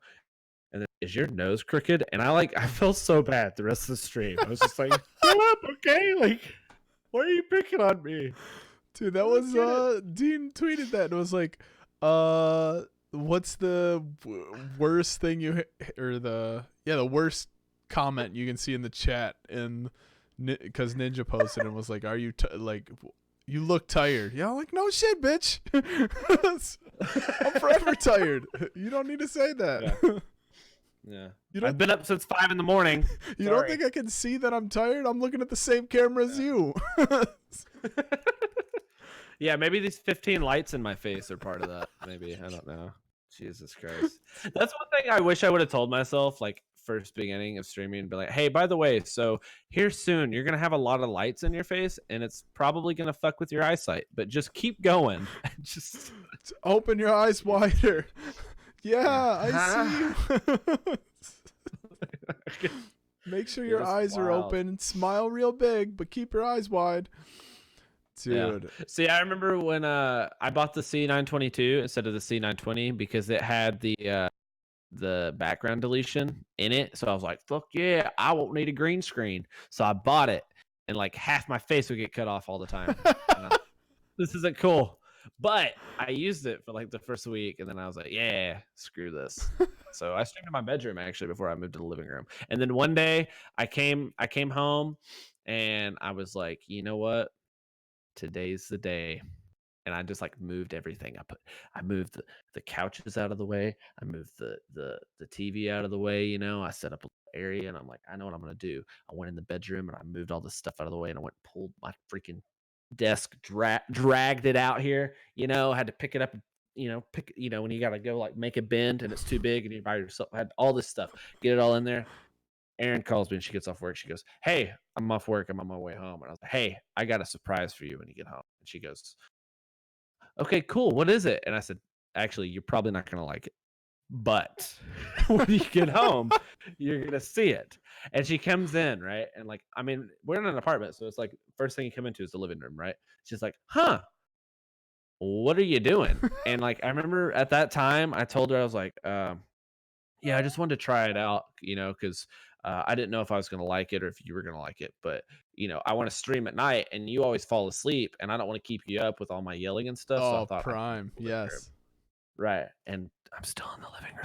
[SPEAKER 3] then, "Is your nose crooked?" And I felt so bad the rest of the stream. I was just like, "Shut up, okay? Like, why are you picking on me?"
[SPEAKER 2] Dude, that was Dean tweeted that. It was like, what's the worst thing the worst comment you can see in the chat? And because Ninja posted and was like, "Are you like you look tired?" Yeah, I'm like, no shit, bitch. I'm forever tired. You don't need to say that.
[SPEAKER 3] Yeah. I've been up since 5 in the morning.
[SPEAKER 2] You don't think I can see that I'm tired? I'm looking at the same camera as you.
[SPEAKER 3] Yeah, maybe these 15 lights in my face are part of that. Maybe. I don't know. Jesus Christ. That's one thing I wish I would have told myself, like, first beginning of streaming, and be like, "Hey, by the way, so here soon, you're going to have a lot of lights in your face, and it's probably going to fuck with your eyesight, but just keep going." Just
[SPEAKER 2] open your eyes wider. Yeah, I see you. Make sure your eyes are open. Smile real big, but keep your eyes wide. Dude.
[SPEAKER 3] Yeah. See, I remember when I bought the C922 instead of the C920 because it had the background deletion in it. So I was like, "Fuck yeah, I won't need a green screen." So I bought it, and like half my face would get cut off all the time. This isn't cool. But I used it for like the first week, and then I was like, "Yeah, screw this." So I streamed in my bedroom actually before I moved to the living room. And then one day I came home, and I was like, "You know what? Today's the day." And I just like moved everything. I moved the couches out of the way. I moved the TV out of the way. I set up an area, and I'm like, I know what I'm gonna do. I went in the bedroom and I moved all this stuff out of the way, and I went and pulled my freaking desk, dragged it out here. Had to pick it up. When you gotta go like make a bend and it's too big and you're by yourself. I had all this stuff. Get it all in there. Erin calls me and she gets off work. She goes, "Hey, I'm off work. I'm on my way home." And I was like, "Hey, I got a surprise for you when you get home." And she goes, "Okay, cool. What is it?" And I said, "Actually, you're probably not going to like it, but when you get home, you're going to see it." And she comes in, right? And like, I mean, we're in an apartment, so it's like first thing you come into is the living room, right? She's like, "Huh, what are you doing?" And like, I remember at that time, I told her, I was like, "Yeah, I just wanted to try it out, because I didn't know if I was going to like it or if you were going to like it, but I want to stream at night and you always fall asleep and I don't want to keep you up with all my yelling and stuff." So I thought,
[SPEAKER 2] prime. Yes.
[SPEAKER 3] Right. And I'm still in the living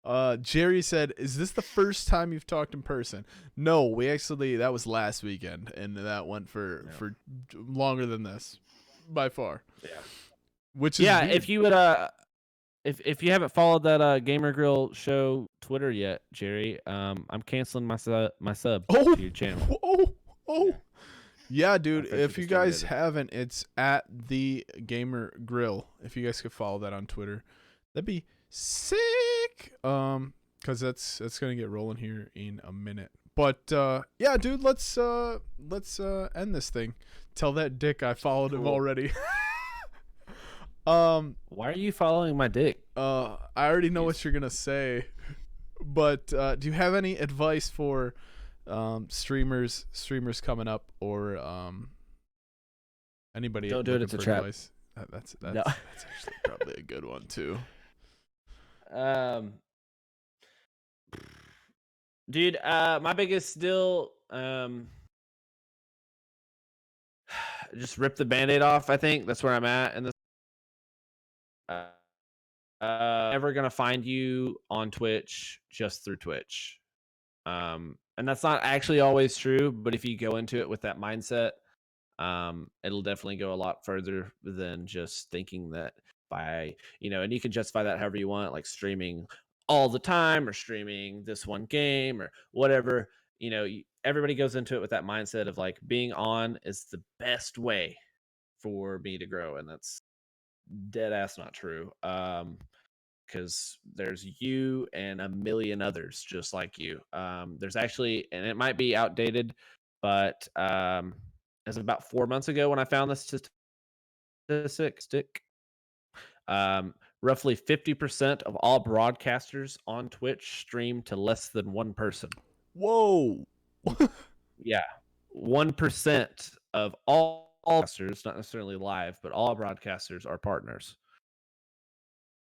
[SPEAKER 3] room.
[SPEAKER 2] Jerry said, "Is this the first time you've talked in person?" No, that was last weekend, and that went for longer than this, by far.
[SPEAKER 3] Yeah.
[SPEAKER 2] Which is weird.
[SPEAKER 3] If you would if you haven't followed that Gamer Grill show Twitter yet, Jerry, I'm canceling my sub to your channel.
[SPEAKER 2] Yeah, dude.
[SPEAKER 3] friendship
[SPEAKER 2] If you
[SPEAKER 3] is
[SPEAKER 2] guys
[SPEAKER 3] terminated.
[SPEAKER 2] haven't, it's at the Gamer Grill. If you guys could follow that on Twitter, that'd be sick. Cause that's gonna get rolling here in a minute. But yeah, dude. Let's end this thing. Tell that dick I followed him
[SPEAKER 3] Cool.
[SPEAKER 2] already.
[SPEAKER 3] Why are you following my dick?
[SPEAKER 2] I already know what you're gonna say, but do you have any advice for streamers coming up, or anybody?
[SPEAKER 3] Don't do it,
[SPEAKER 2] looking
[SPEAKER 3] it's a
[SPEAKER 2] for
[SPEAKER 3] trap.
[SPEAKER 2] advice? That's
[SPEAKER 3] No.
[SPEAKER 2] that's actually probably a good one too.
[SPEAKER 3] Dude, my biggest deal, just rip the Band-Aid off. I think that's where I'm at in this. Never gonna find you on Twitch just through Twitch. And that's not actually always true, but if you go into it with that mindset, it'll definitely go a lot further than just thinking that by, and you can justify that however you want, like streaming all the time or streaming this one game or whatever. Everybody goes into it with that mindset of like being on is the best way for me to grow, and that's dead ass not true. Because there's you and a million others just like you. There's actually, and it might be outdated, but as about 4 months ago when I found this statistic, roughly 50% of all broadcasters on Twitch stream to less than one person.
[SPEAKER 2] Whoa.
[SPEAKER 3] Yeah, 1% of all broadcasters, not necessarily live, but all broadcasters are partners.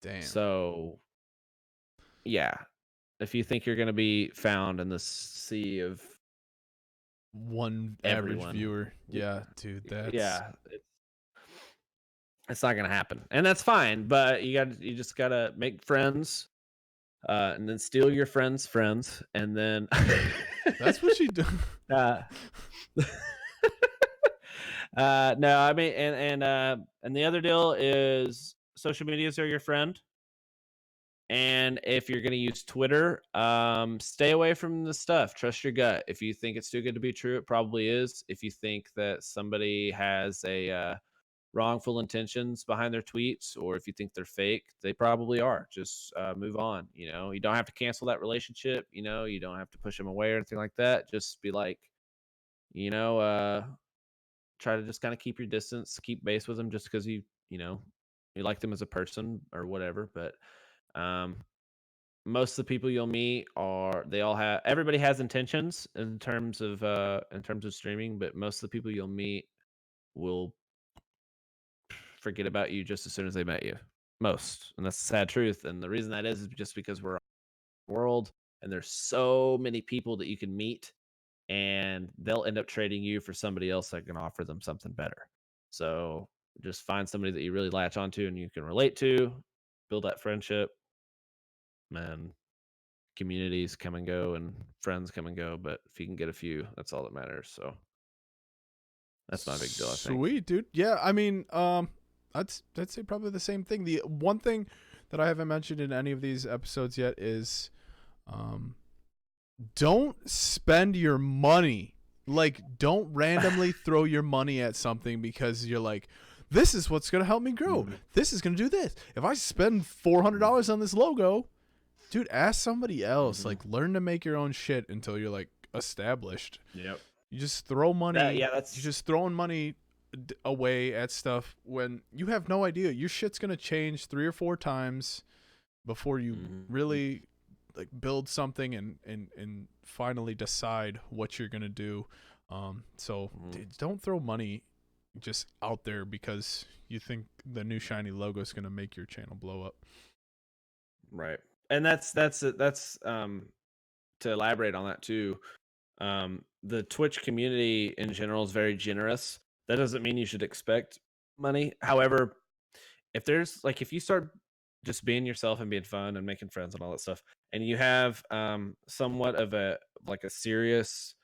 [SPEAKER 2] Damn.
[SPEAKER 3] So, yeah, if you think you're going to be found in this sea of
[SPEAKER 2] one
[SPEAKER 3] everyone,
[SPEAKER 2] average viewer, yeah, dude, that's
[SPEAKER 3] yeah, it's not going to happen, and that's fine. But you just got to make friends, and then steal your friends' friends, and then
[SPEAKER 2] that's what you do.
[SPEAKER 3] No, I mean, and the other deal is social medias are your friend. And if you're going to use Twitter, stay away from the stuff. Trust your gut. If you think it's too good to be true, it probably is. If you think that somebody has a wrongful intentions behind their tweets, or if you think they're fake, they probably are. Just move on. You don't have to cancel that relationship. You don't have to push them away or anything like that. Just be like, try to just kind of keep your distance, keep base with them, just because you like them as a person or whatever. But most of the people you'll meet everybody has intentions in terms of streaming, but most of the people you'll meet will forget about you just as soon as they met you. Most, and that's the sad truth. And the reason that is just because we're in a world and there's so many people that you can meet, and they'll end up trading you for somebody else that can offer them something better. So just find somebody that you really latch onto and you can relate to, build that friendship, and communities come and go and friends come and go, but if you can get a few, that's all that matters. So that's not a big deal, I think.
[SPEAKER 2] Sweet, dude. Yeah, I mean, I'd say probably the same thing. The one thing that I haven't mentioned in any of these episodes yet is, don't spend your money. Like, don't randomly throw your money at something because you're like, this is what's gonna help me grow. This is gonna do this. If I spend $400 on this logo, dude, ask somebody else. Like, learn to make your own shit until you're like established.
[SPEAKER 3] Yep.
[SPEAKER 2] You just throw money.
[SPEAKER 3] You're
[SPEAKER 2] just throwing money away at stuff when you have no idea. Your shit's gonna change 3 or 4 times before you really like build something and finally decide what you're gonna do. So dude, don't throw money just out there because you think the new shiny logo is gonna make your channel blow up.
[SPEAKER 3] Right. And that's to elaborate on that too. The Twitch community in general is very generous. That doesn't mean you should expect money. However, if you start just being yourself and being fun and making friends and all that stuff, and you have somewhat of a serious,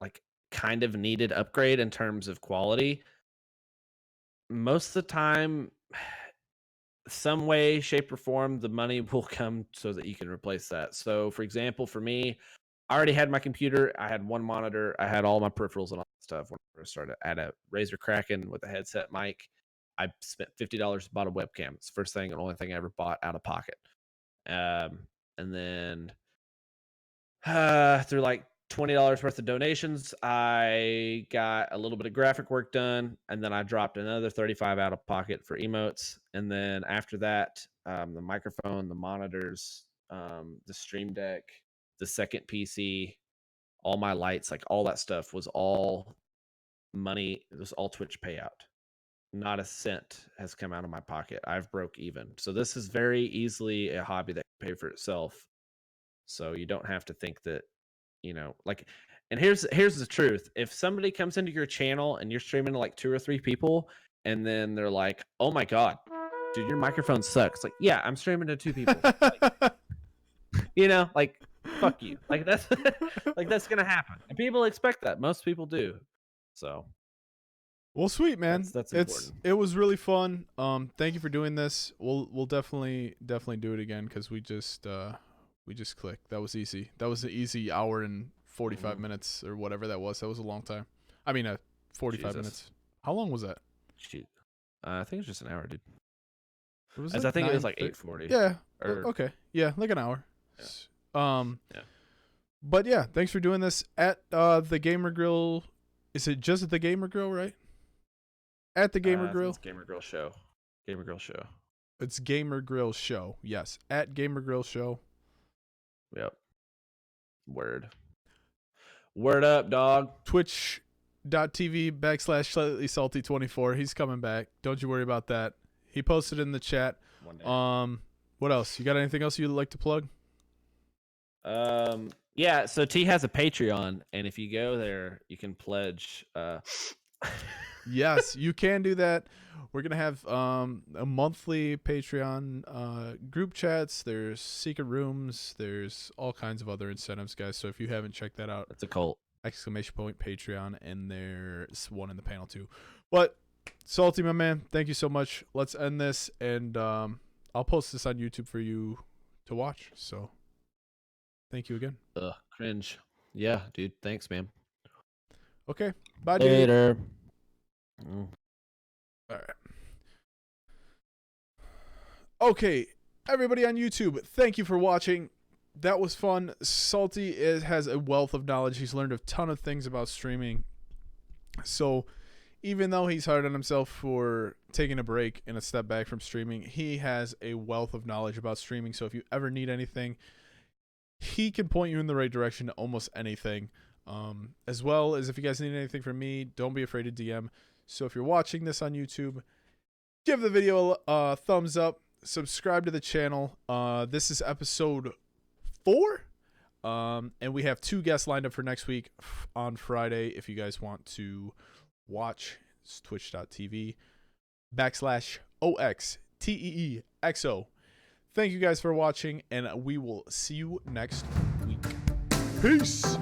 [SPEAKER 3] like, kind of needed upgrade in terms of quality, most of the time, some way, shape, or form, the money will come so that you can replace that. So, for example, for me, I already had my computer. I had one monitor. I had all my peripherals and all that stuff when I first started. I had a Razer Kraken with a headset mic. I spent $50 bought a webcam. It's the first thing and only thing I ever bought out of pocket. And then through like $20 worth of donations, I got a little bit of graphic work done, and then I dropped another 35 out of pocket for emotes. And then after that, the microphone, the monitors, the Stream Deck, the second PC, all my lights, like all that stuff was all money. It was all Twitch payout. Not a cent has come out of my pocket. I've broke even. So this is very easily a hobby that can pay for itself. So you don't have to think that, like, and here's the truth. If somebody comes into your channel and you're streaming to like 2 or 3 people, and then they're like, "Oh my god, dude, your microphone sucks." Like, yeah, I'm streaming to 2 people. Like, like, fuck you. Like that's like that's gonna happen. And people expect that. Most people do. So
[SPEAKER 2] Well, sweet, man.
[SPEAKER 3] That's important.
[SPEAKER 2] It was really fun. Thank you for doing this. We'll definitely do it again because we just clicked. That was easy. That was an easy hour and 45 minutes or whatever that was. That was a long time. I mean, 45 minutes. How long was that?
[SPEAKER 3] Shoot. I think it's just an hour, dude.
[SPEAKER 2] It was
[SPEAKER 3] I think it was like 8:40.
[SPEAKER 2] Yeah.
[SPEAKER 3] Or,
[SPEAKER 2] okay. Yeah, like an hour.
[SPEAKER 3] Yeah.
[SPEAKER 2] Yeah. But yeah, thanks for doing this at the Gamer Grill. Is it just at the Gamer Grill, right? At the Gamer Grill.
[SPEAKER 3] It's Gamer Grill Show. Gamer Grill Show.
[SPEAKER 2] It's Gamer Grill Show. Yes, at Gamer Grill Show.
[SPEAKER 3] Yep. Word up, dog.
[SPEAKER 2] Twitch.tv/slightlysalty24. He's coming back. Don't you worry about that. He posted in the chat.
[SPEAKER 3] One day.
[SPEAKER 2] What else? You got anything else you'd like to plug?
[SPEAKER 3] Yeah, so T has a Patreon, and if you go there, you can pledge.
[SPEAKER 2] Yes, you can do that. We're gonna have a monthly Patreon group chats. There's secret rooms. There's all kinds of other incentives, guys. So if you haven't checked that out,
[SPEAKER 3] It's a cult.
[SPEAKER 2] !Patreon, and there's one in the panel too. But Salty, my man, thank you so much. Let's end this, and I'll post this on YouTube for you to watch. So thank you again.
[SPEAKER 3] Cringe. Yeah, dude. Thanks, man.
[SPEAKER 2] Okay, bye, dude.
[SPEAKER 3] Later.
[SPEAKER 2] All right. Okay, everybody on YouTube, thank you for watching. That was fun. Salty has a wealth of knowledge. He's learned a ton of things about streaming. So even though he's hard on himself for taking a break and a step back from streaming, he has a wealth of knowledge about streaming. So if you ever need anything, he can point you in the right direction to almost anything. As well as if you guys need anything from me, don't be afraid to DM. So if you're watching this on YouTube, give the video a thumbs up, subscribe to the channel. This is episode 4. And we have 2 guests lined up for next week on Friday. If you guys want to watch, it's twitch.tv/OXTEEXO. Thank you guys for watching, and we will see you next week. Peace.